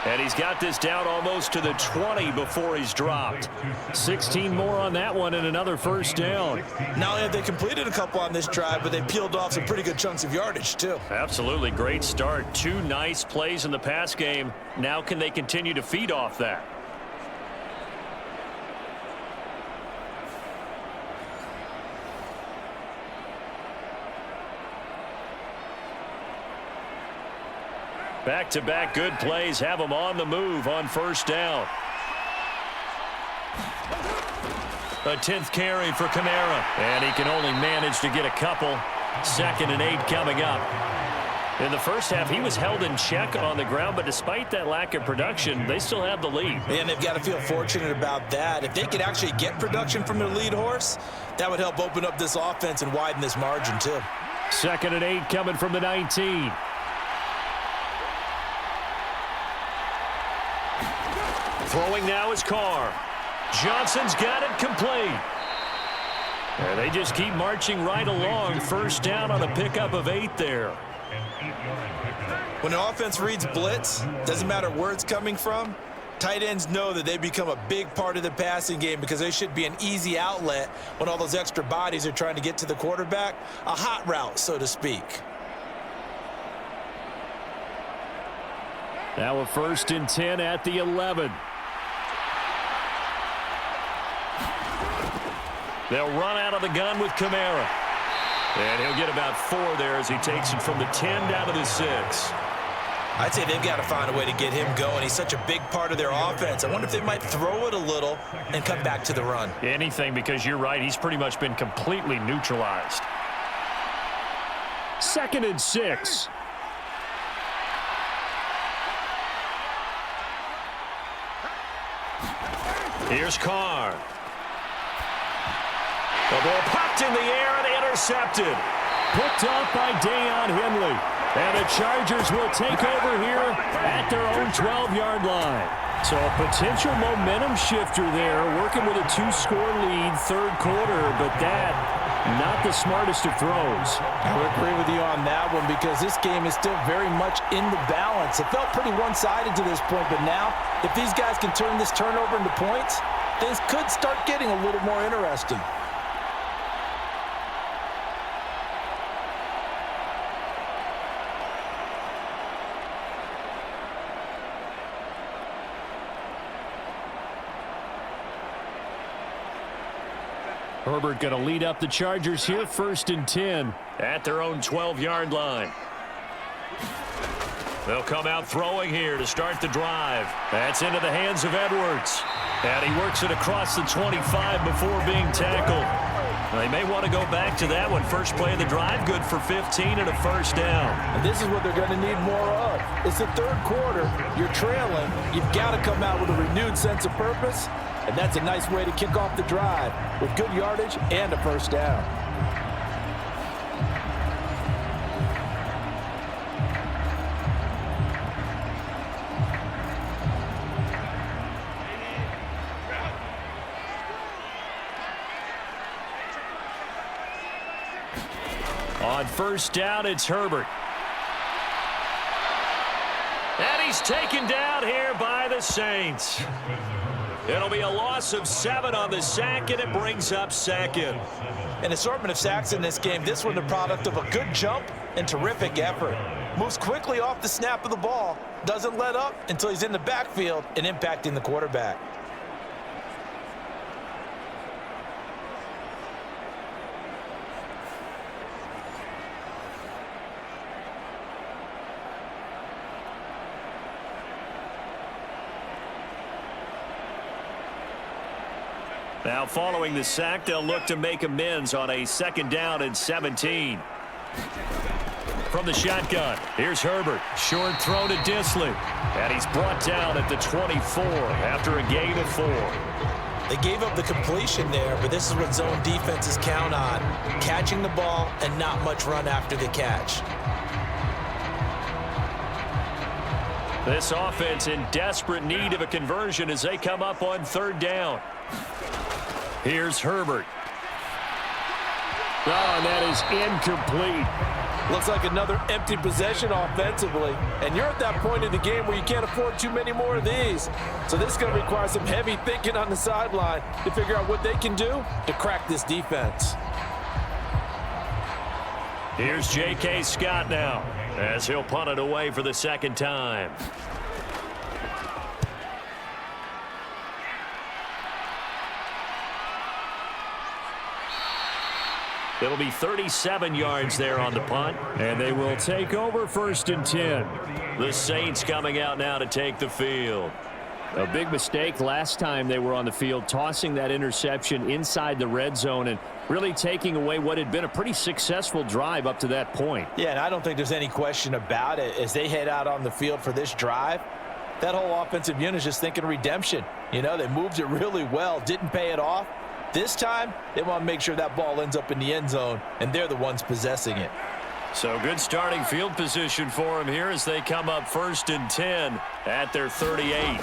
And he's got this down almost to the 20 before he's dropped. 16 more on that one and another first down. Not only have they completed a couple on this drive, but they peeled off some pretty good chunks of yardage, too. Absolutely great start. 2 nice plays in the pass game. Now can they continue to feed off that? Back-to-back good plays have them on the move on first down. A 10th carry for Kamara, and he can only manage to get a couple. 2nd and 8 coming up. In the first half, he was held in check on the ground, but despite that lack of production, they still have the lead. And they've got to feel fortunate about that. If they could actually get production from their lead horse, that would help open up this offense and widen this margin, too. 2nd and 8 coming from the 19. Throwing now is Carr. Johnson's got it complete. And they just keep marching right along. First down on a pickup of 8 there. When an offense reads blitz, doesn't matter where it's coming from, tight ends know that they become a big part of the passing game because they should be an easy outlet when all those extra bodies are trying to get to the quarterback. A hot route, so to speak. Now a 1st and 10 at the 11. They'll run out of the gun with Kamara. And he'll get about 4 there as he takes it from the 10 down to the 6. I'd say they've got to find a way to get him going. He's such a big part of their offense. I wonder if they might throw it a little and come back to the run. Anything, because you're right. He's pretty much been completely neutralized. 2nd and 6. Here's Carr. The ball popped in the air and intercepted. Picked off by Deion Henley. And the Chargers will take over here at their own 12-yard line. So a potential momentum shifter there, working with a 2-score lead, third quarter, but that, not the smartest of throws. I would agree with you on that one, because this game is still very much in the balance. It felt pretty one-sided to this point, but now, if these guys can turn this turnover into points, things could start getting a little more interesting. Herbert going to lead up the Chargers here, 1st and 10 at their own 12-yard line. They'll come out throwing here to start the drive. That's into the hands of Edwards. And he works it across the 25 before being tackled. They may want to go back to that one. First play of the drive, good for 15 and a first down. And this is what they're going to need more of. It's the third quarter. You're trailing. You've got to come out with a renewed sense of purpose. And that's a nice way to kick off the drive with good yardage and a first down. On first down, it's Herbert. And he's taken down here by the Saints. It'll be a loss of 7 on the sack, and it brings up 2nd. An assortment of sacks in this game. This one the product of a good jump and terrific effort. Moves quickly off the snap of the ball. Doesn't let up until he's in the backfield and impacting the quarterback. Now following the sack, they'll look to make amends on a 2nd down and 17. From the shotgun, here's Herbert. Short throw to Disley. And he's brought down at the 24 after a gain of 4. They gave up the completion there, but this is what zone defenses count on. Catching the ball and not much run after the catch. This offense in desperate need of a conversion as they come up on 3rd down. Here's Herbert. Oh, and that is incomplete. Looks like another empty possession offensively. And you're at that point in the game where you can't afford too many more of these. So this is going to require some heavy thinking on the sideline to figure out what they can do to crack this defense. Here's J.K. Scott now as he'll punt it away for the 2nd time. It'll be 37 yards there on the punt, and they will take over 1st and 10. The Saints coming out now to take the field. A big mistake last time they were on the field, tossing that interception inside the red zone and really taking away what had been a pretty successful drive up to that point. Yeah, and I don't think there's any question about it. As they head out on the field for this drive, that whole offensive unit is just thinking redemption. You know, they moved it really well, didn't pay it off. This time, they want to make sure that ball ends up in the end zone, and they're the ones possessing it. So good starting field position for him here as they come up 1st and 10 at their 38.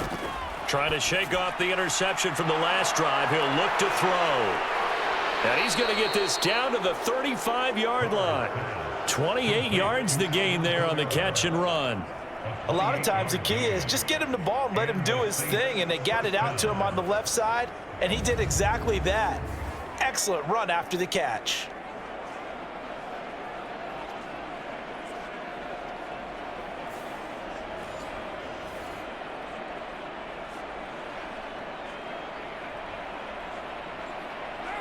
Trying to shake off the interception from the last drive. He'll look to throw. And he's going to get this down to the 35-yard line. 28 yards the gain there on the catch and run. A lot of times the key is just get him the ball and let him do his thing, and they got it out to him on the left side, and he did exactly that. Excellent run after the catch.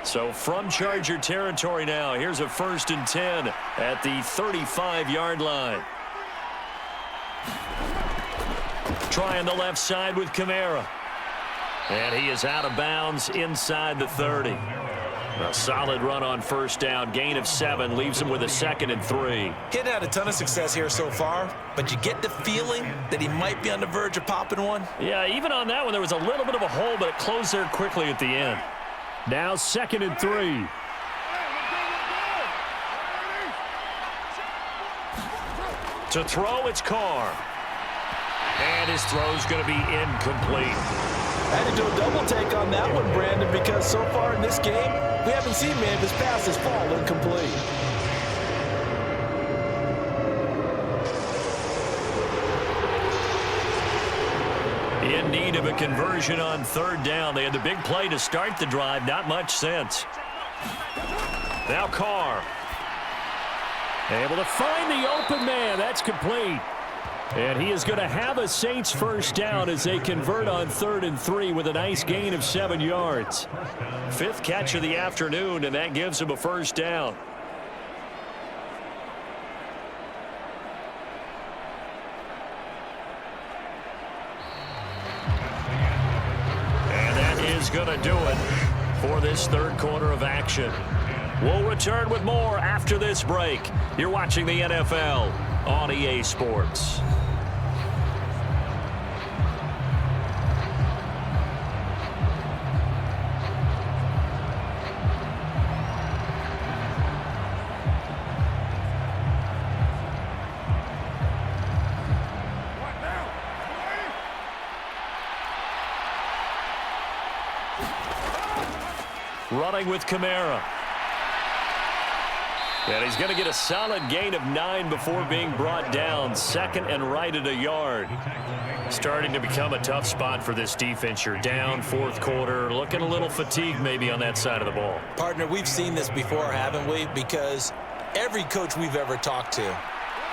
So from Charger territory now, here's a 1st and 10 at the 35-yard line. Trying the left side with Kamara. And he is out of bounds inside the 30. A solid run on 1st down. Gain of 7 leaves him with a 2nd and 3. He hadn't had a ton of success here so far, but you get the feeling that he might be on the verge of popping one. Yeah, even on that one, there was a little bit of a hole, but it closed there quickly at the end. Now 2nd and 3. To throw, it's Carr. And his throw's going to be incomplete. I had to do a double take on that one, Brandon, because so far in this game, we haven't seen many of his passes fall incomplete. In need of a conversion on 3rd down. They had the big play to start the drive. Not much sense. Now Carr. Able to find the open man. That's complete. And he is going to have a Saints 1st down as they convert on 3rd and 3 with a nice gain of 7 yards. 5th catch of the afternoon, and that gives him a 1st down. And that is going to do it for this 3rd quarter of action. We'll return with more after this break. You're watching the NFL on EA Sports. Running with Kamara. And he's going to get a solid gain of 9 before being brought down. 2nd and right at a yard. Starting to become a tough spot for this defense. You're down 4th quarter. Looking a little fatigued maybe on that side of the ball. Partner, we've seen this before, haven't we? Because every coach we've ever talked to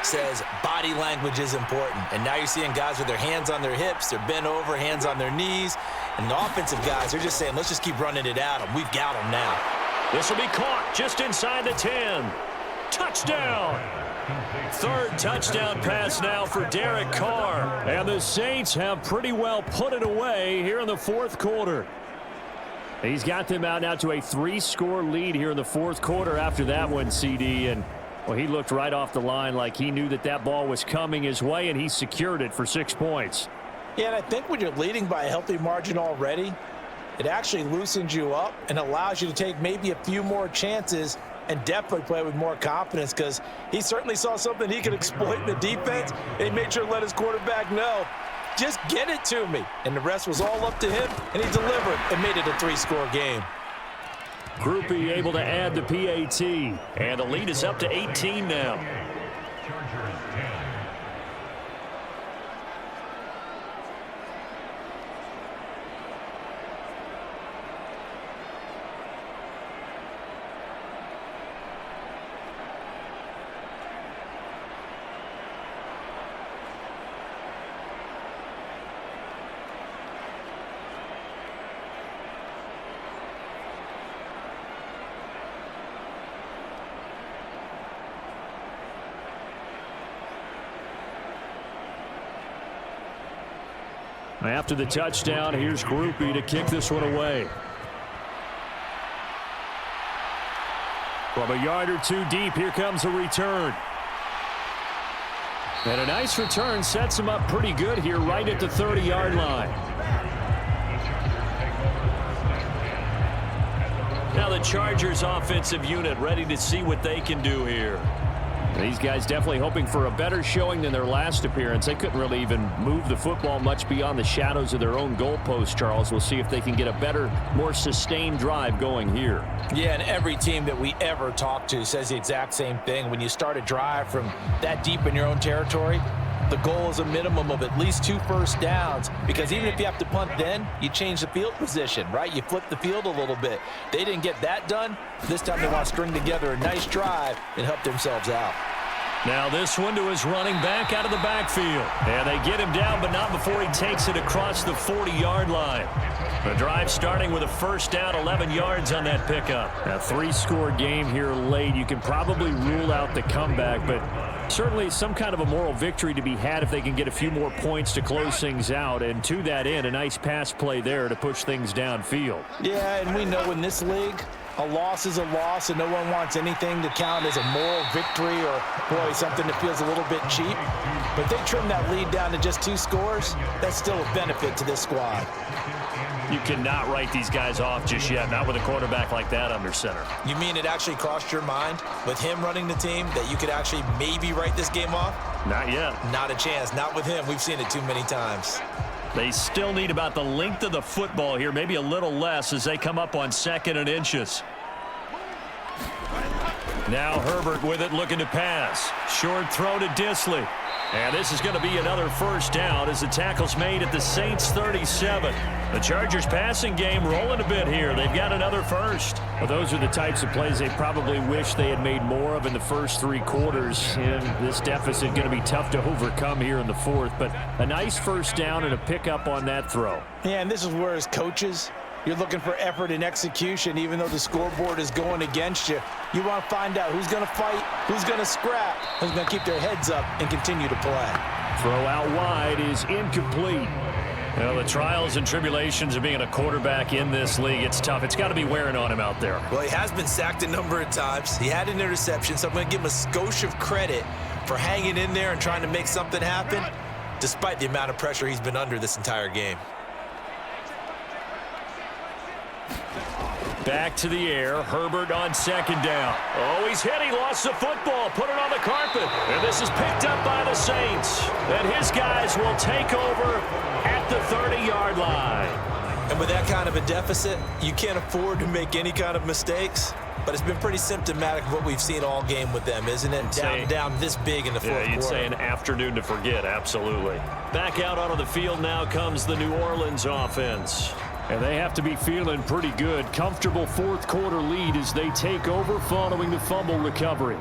says body language is important. And now you're seeing guys with their hands on their hips, they're bent over, hands on their knees. And the offensive guys, they're just saying, let's just keep running it at them. We've got them now. This will be caught just inside the 10. Touchdown! 3rd touchdown pass now for Derek Carr. And the Saints have pretty well put it away here in the 4th quarter. He's got them out now to a 3-score lead here in the fourth quarter after that one, CD. And, well, he looked right off the line like he knew that that ball was coming his way, and he secured it for 6 points. Yeah, and I think when you're leading by a healthy margin already, it actually loosens you up and allows you to take maybe a few more chances and definitely play with more confidence, because he certainly saw something he could exploit in the defense. He made sure to let his quarterback know, just get it to me. And the rest was all up to him, and he delivered and made it a 3-score game. Groupie able to add the PAT. And the lead is up to 18 now. After the touchdown, here's Groupie to kick this one away. From a yard or two deep, here comes a return. And a nice return sets him up pretty good here right at the 30-yard line. Now the Chargers offensive unit ready to see what they can do here. These guys definitely hoping for a better showing than their last appearance. They couldn't really even move the football much beyond the shadows of their own goalpost, Charles. We'll see if they can get a better, more sustained drive going here. Yeah, and every team that we ever talk to says the exact same thing. When you start a drive from that deep in your own territory, the goal is a minimum of at least 2 first downs, because even if you have to punt then, you change the field position, right? You flip the field a little bit. They didn't get that done. This time they want to string together a nice drive and help themselves out. Now this one to his running back out of the backfield. And they get him down, but not before he takes it across the 40-yard line. The drive starting with a first down, 11 yards on that pickup. A 3-score game here late. You can probably rule out the comeback, but certainly some kind of a moral victory to be had if they can get a few more points to close things out. And to that end, a nice pass play there to push things downfield. Yeah, and we know in this league, a loss is a loss, and no one wants anything to count as a moral victory or, boy, something that feels a little bit cheap. But they trim that lead down to just 2 scores. That's still a benefit to this squad. You cannot write these guys off just yet, not with a quarterback like that under center. You mean it actually crossed your mind with him running the team that you could actually maybe write this game off? Not yet. Not a chance. Not with him. We've seen it too many times. They still need about the length of the football here, maybe a little less as they come up on 2nd and inches. Now Herbert with it, looking to pass. Short throw to Disley. And this is going to be another first down as the tackle's made at the Saints 37. The Chargers passing game rolling a bit here. They've got another first. Well, those are the types of plays they probably wish they had made more of in the first 3 quarters. And this deficit going to be tough to overcome here in the fourth. But a nice first down and a pickup on that throw. Yeah, and this is where, as coaches, you're looking for effort and execution, even though the scoreboard is going against you. You want to find out who's going to fight, who's going to scrap, who's going to keep their heads up and continue to play. Throw out wide is incomplete. You know, the trials and tribulations of being a quarterback in this league, it's tough. It's got to be wearing on him out there. Well, he has been sacked a number of times. He had an interception, so I'm going to give him a skosh of credit for hanging in there and trying to make something happen, despite the amount of pressure he's been under this entire game. Back to the air. Herbert on 2nd down. Oh, he's hit. He lost the football. Put it on the carpet. And this is picked up by the Saints. And his guys will take over at the 30-yard line. And with that kind of a deficit, you can't afford to make any kind of mistakes. But it's been pretty symptomatic of what we've seen all game with them, isn't it? Down this big in the fourth quarter. Yeah, you'd say an afternoon to forget, absolutely. Back out onto the field now comes the New Orleans offense. And they have to be feeling pretty good. Comfortable fourth quarter lead as they take over following the fumble recovery.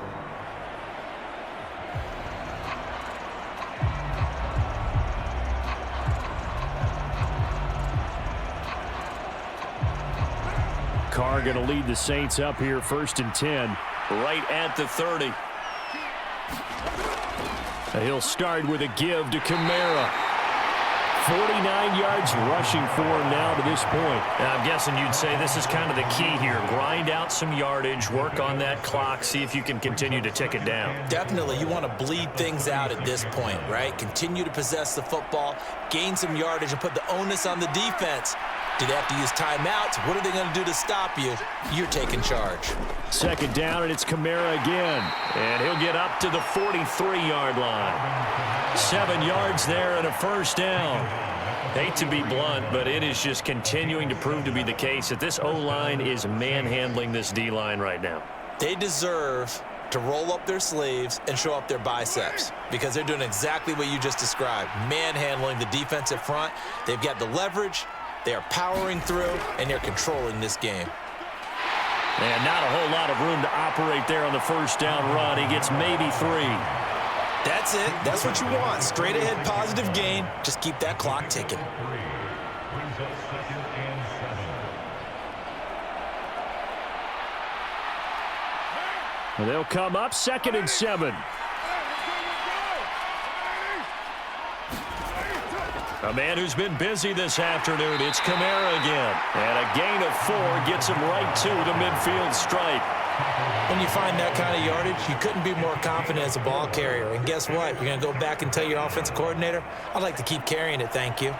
Carr going to lead the Saints up here 1st and 10. Right at the 30. He'll start with a give to Kamara. 49 yards rushing for him now to this point. And I'm guessing you'd say this is kind of the key here. Grind out some yardage, work on that clock, see if you can continue to tick it down. Definitely, you want to bleed things out at this point, right? Continue to possess the football, gain some yardage, and put the onus on the defense. Do they have to use timeouts? What are they going to do to stop you? You're taking charge. Second down, and it's Kamara again. And he'll get up to the 43-yard line. 7 yards there and a first down. Hate to be blunt, but it is just continuing to prove to be the case that this O-line is manhandling this D-line right now. They deserve to roll up their sleeves and show up their biceps because they're doing exactly what you just described, manhandling the defensive front. They've got the leverage, they are powering through, and they're controlling this game. And not a whole lot of room to operate there on the first down run. He gets maybe 3. That's it. That's what you want. Straight ahead positive gain. Just keep that clock ticking. And they'll come up 2nd and 7. A man who's been busy this afternoon. It's Kamara again. And a gain of 4 gets him right to the midfield stripe. When you find that kind of yardage, you couldn't be more confident as a ball carrier. And guess what? You're going to go back and tell your offensive coordinator, I'd like to keep carrying it, thank you.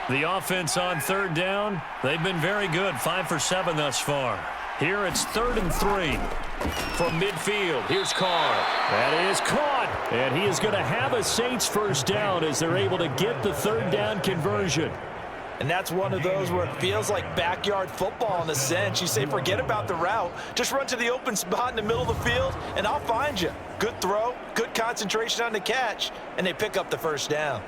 The offense on 3rd down, they've been very good. 5 for 7 thus far. Here it's 3rd and 3 from midfield. Here's Carr. That is caught. And he is going to have a Saints first down as they're able to get the 3rd down conversion. And that's one of those where it feels like backyard football in a sense. You say, forget about the route. Just run to the open spot in the middle of the field, and I'll find you. Good throw, good concentration on the catch, and they pick up the first down.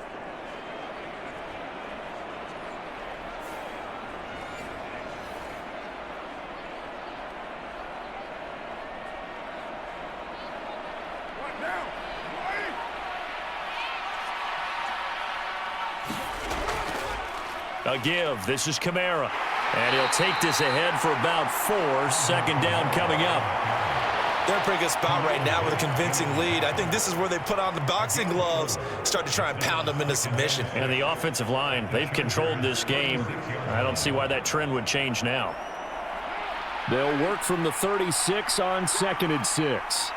A give. This is Kamara. And he'll take this ahead for about 4. 2nd down coming up. They're in a pretty good spot right now with a convincing lead. I think this is where they put on the boxing gloves, start to try and pound them into submission. And the offensive line, they've controlled this game. I don't see why that trend would change now. They'll work from the 36 on 2nd and 6.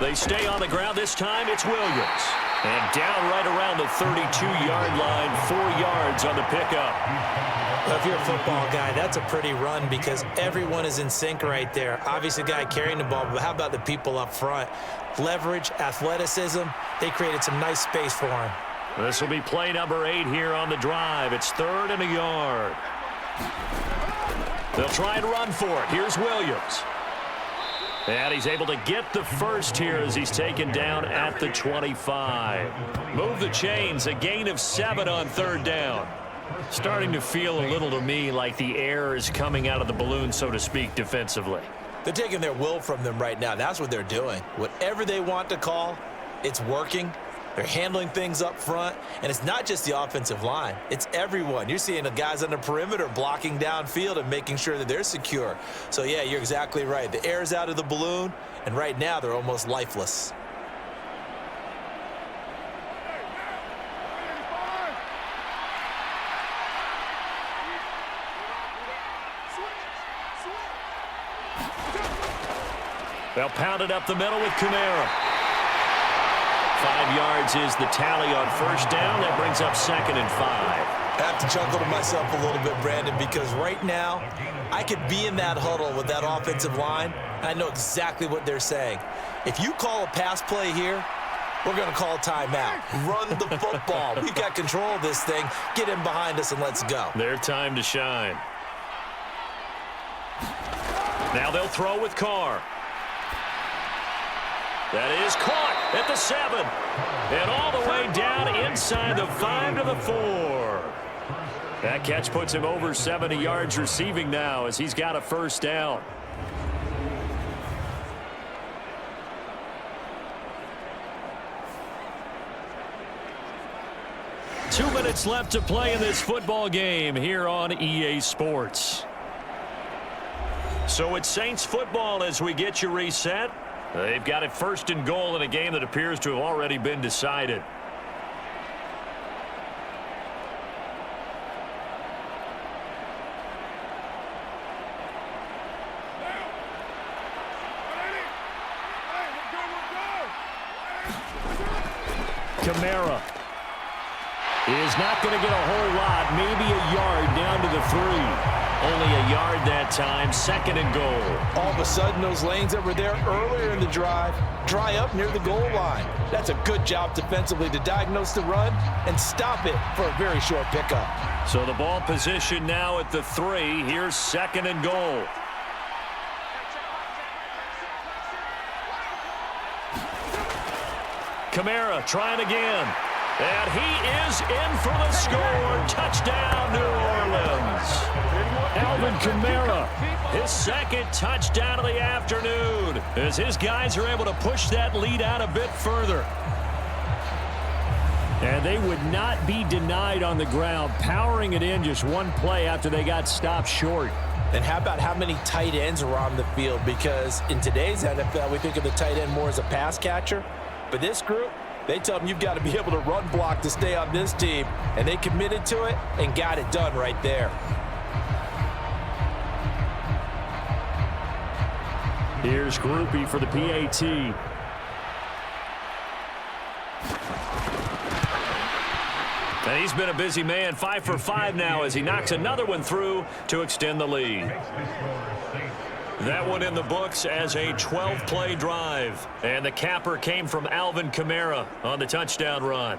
They stay on the ground. This time it's Williams. And down right around the 32-yard line, 4 yards on the pickup. Well, if you're a football guy, that's a pretty run because everyone is in sync right there. Obviously, the guy carrying the ball, but how about the people up front? Leverage, athleticism, they created some nice space for him. This will be play number 8 here on the drive. It's 3rd and a yard. They'll try and run for it. Here's Williams. And he's able to get the first here as he's taken down at the 25. Move the chains, a gain of 7 on 3rd down. Starting to feel a little to me like the air is coming out of the balloon, so to speak, defensively. They're taking their will from them right now. That's what they're doing. Whatever they want to call, it's working. They're handling things up front, and it's not just the offensive line. It's everyone. You're seeing the guys on the perimeter blocking downfield and making sure that they're secure. So, yeah, you're exactly right. The air's out of the balloon, and right now they're almost lifeless. They'll pound it up the middle with Kamara. 5 yards is the tally on first down. That brings up 2nd and 5. I have to chuckle to myself a little bit, Brandon, because right now I could be in that huddle with that offensive line, and I know exactly what they're saying. If you call a pass play here, we're going to call timeout. Run the football. We've got control of this thing. Get in behind us and let's go. Their time to shine. Now they'll throw with Carr. That is caught at the 7. And all the way down inside the 5 to the 4. That catch puts him over 70 yards receiving now as he's got a first down. Two minutes left to play in this football game here on EA Sports. So it's Saints football as we get you reset. They've got it 1st and goal in a game that appears to have already been decided. Kamara is not going to get a whole lot, maybe a yard down to the 3. Only a yard that time, 2nd and goal. All of a sudden, those lanes that were there earlier in the drive dry up near the goal line. That's a good job defensively to diagnose the run and stop it for a very short pickup. So the ball position now at the 3. Here's 2nd and goal. Kamara trying again. And he is in for the score. Touchdown, New Orleans. Alvin Kamara. His 2nd touchdown of the afternoon as his guys are able to push that lead out a bit further. And they would not be denied on the ground, powering it in just one play after they got stopped short. And how about how many tight ends are on the field? Because in today's NFL, we think of the tight end more as a pass catcher. But this group, they tell them you've got to be able to run block to stay on this team. And they committed to it and got it done right there. Here's Groupie for the PAT. And he's been a busy man, 5 for 5 now as he knocks another one through to extend the lead. That one in the books as a 12-play drive. And the capper came from Alvin Kamara on the touchdown run.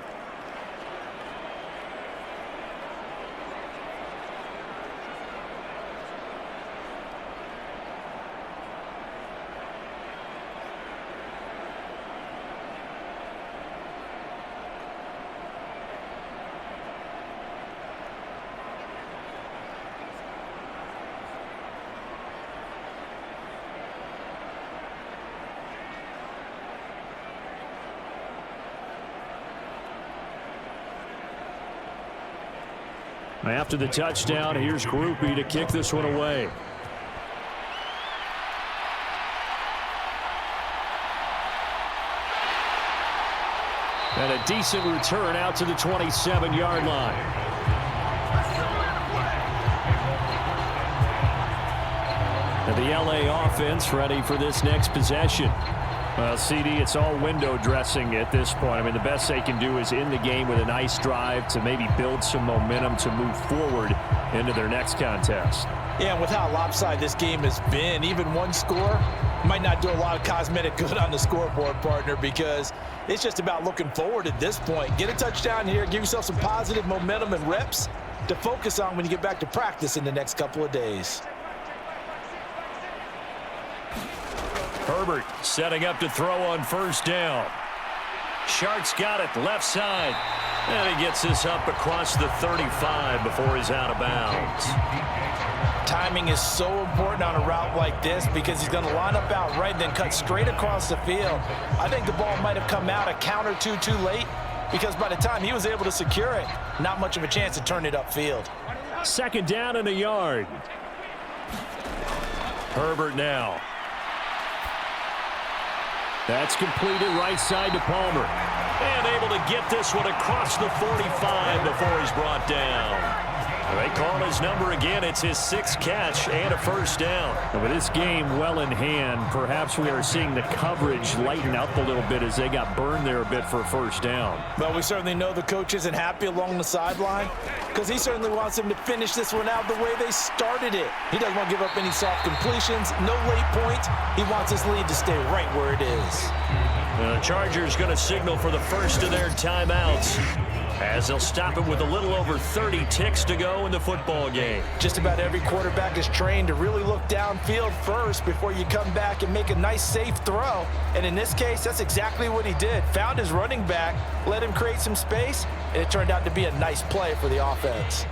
After the touchdown, here's Groupie to kick this one away. And a decent return out to the 27-yard line. And the LA offense ready for this next possession. Well, CD, it's all window dressing at this point. I mean, the best they can do is in the game with a nice drive to maybe build some momentum to move forward into their next contest. Yeah, and with how lopsided this game has been, even one score might not do a lot of cosmetic good on the scoreboard, partner, because it's just about looking forward at this point. Get a touchdown here, give yourself some positive momentum and reps to focus on when you get back to practice in the next couple of days. Herbert setting up to throw on 1st down. Shark's got it left side. And he gets this up across the 35 before he's out of bounds. Timing is so important on a route like this because he's going to line up out right and then cut straight across the field. I think the ball might have come out a count or two too late because by the time he was able to secure it, not much of a chance to turn it upfield. 2nd down and a yard. Herbert now. That's completed right side to Palmer. And able to get this one across the 45 before he's brought down. They call his number again. It's his 6th catch and a 1st down. With this game well in hand, perhaps we are seeing the coverage lighten up a little bit as they got burned there a bit for a 1st down. Well, we certainly know the coach isn't happy along the sideline because he certainly wants them to finish this one out the way they started it. He doesn't want to give up any soft completions, no late points. He wants his lead to stay right where it is. The Chargers going to signal for the first of their timeouts as they'll stop it with a little over 30 ticks to go in the football game. Just about every quarterback is trained to really look downfield first before you come back and make a nice, safe throw. And in this case, that's exactly what he did. Found his running back, let him create some space, and it turned out to be a nice play for the offense.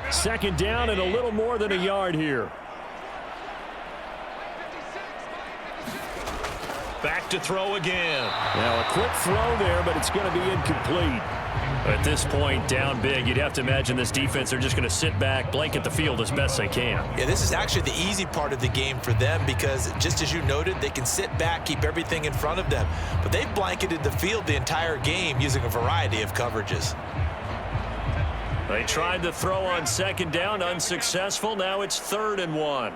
2nd down and a little more than a yard here. Back to throw again. Now a quick throw there, but it's going to be incomplete. At this point, down big, you'd have to imagine this defense are just going to sit back, blanket the field as best they can. Yeah, this is actually the easy part of the game for them because, just as you noted, they can sit back, keep everything in front of them. But they've blanketed the field the entire game using a variety of coverages. They tried to throw on second down, unsuccessful. Now it's 3rd and 1.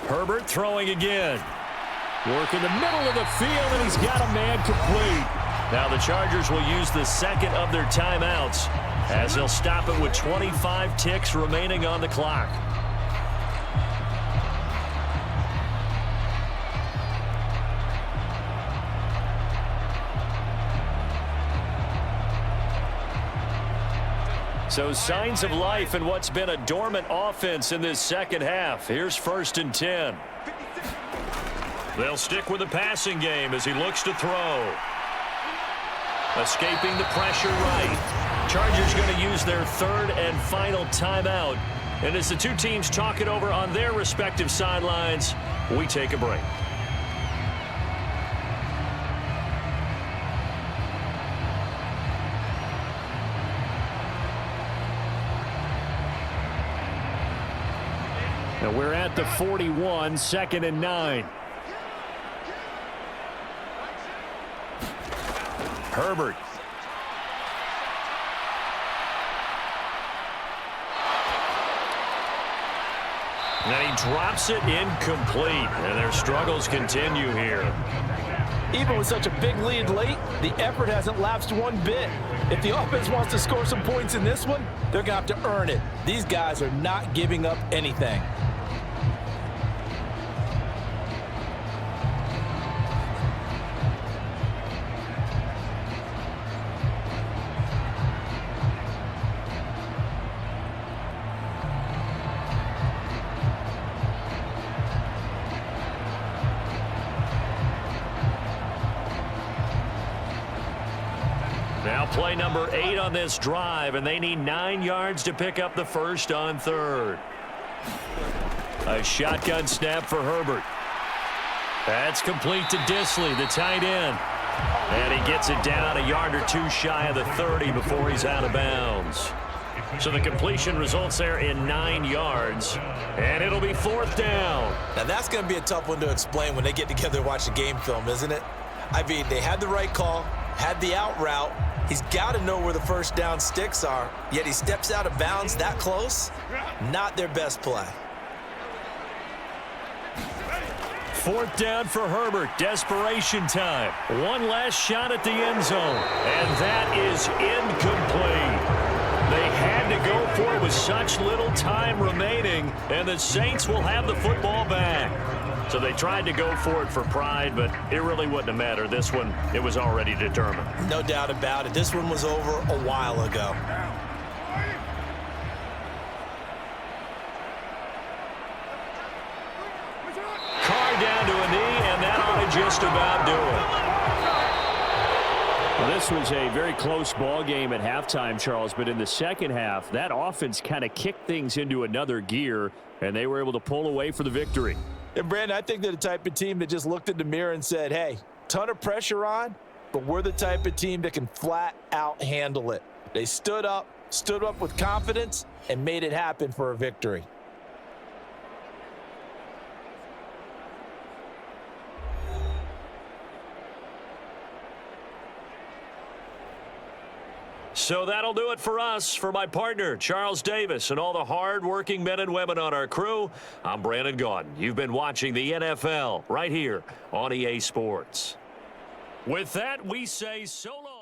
Herbert throwing again. Work in the middle of the field, and he's got a man complete. Now the Chargers will use the second of their timeouts as they'll stop it with 25 ticks remaining on the clock. So signs of life in what's been a dormant offense in this second half. Here's 1st and 10. They'll stick with the passing game as he looks to throw. Escaping the pressure right. Chargers going to use their 3rd and final timeout. And as the two teams talk it over on their respective sidelines, we take a break. Now we're at the 41, 2nd and 9. Herbert. And he drops it incomplete. And their struggles continue here. Even with such a big lead late, the effort hasn't lapsed one bit. If the offense wants to score some points in this one, they're going to have to earn it. These guys are not giving up anything. Now play number 8 on this drive, and they need 9 yards to pick up the first on 3rd. A shotgun snap for Herbert. That's complete to Disley, the tight end. And he gets it down a yard or two shy of the 30 before he's out of bounds. So the completion results there in 9 yards, and it'll be 4th down. Now that's going to be a tough one to explain when they get together and watch the game film, isn't it? I mean, they had the right call, had the out route. He's got to know where the first down sticks are, yet he steps out of bounds that close. Not their best play. 4th down for Herbert. Desperation time. One last shot at the end zone, and that is incomplete. They had to go for it with such little time remaining, and the Saints will have the football back. So they tried to go for it for pride, but it really wouldn't have mattered. This one, it was already determined. No doubt about it. This one was over a while ago. Carr down to a knee, and that ought to just about do it. Well, this was a very close ball game at halftime, Charles, but in the second half, that offense kind of kicked things into another gear, and they were able to pull away for the victory. And, Brandon, I think they're the type of team that just looked in the mirror and said, hey, ton of pressure on, but we're the type of team that can flat out handle it. They stood up with confidence, and made it happen for a victory. So that'll do it for us. For my partner, Charles Davis, and all the hard-working men and women on our crew, I'm Brandon Gaudin. You've been watching the NFL right here on EA Sports. With that, we say so long.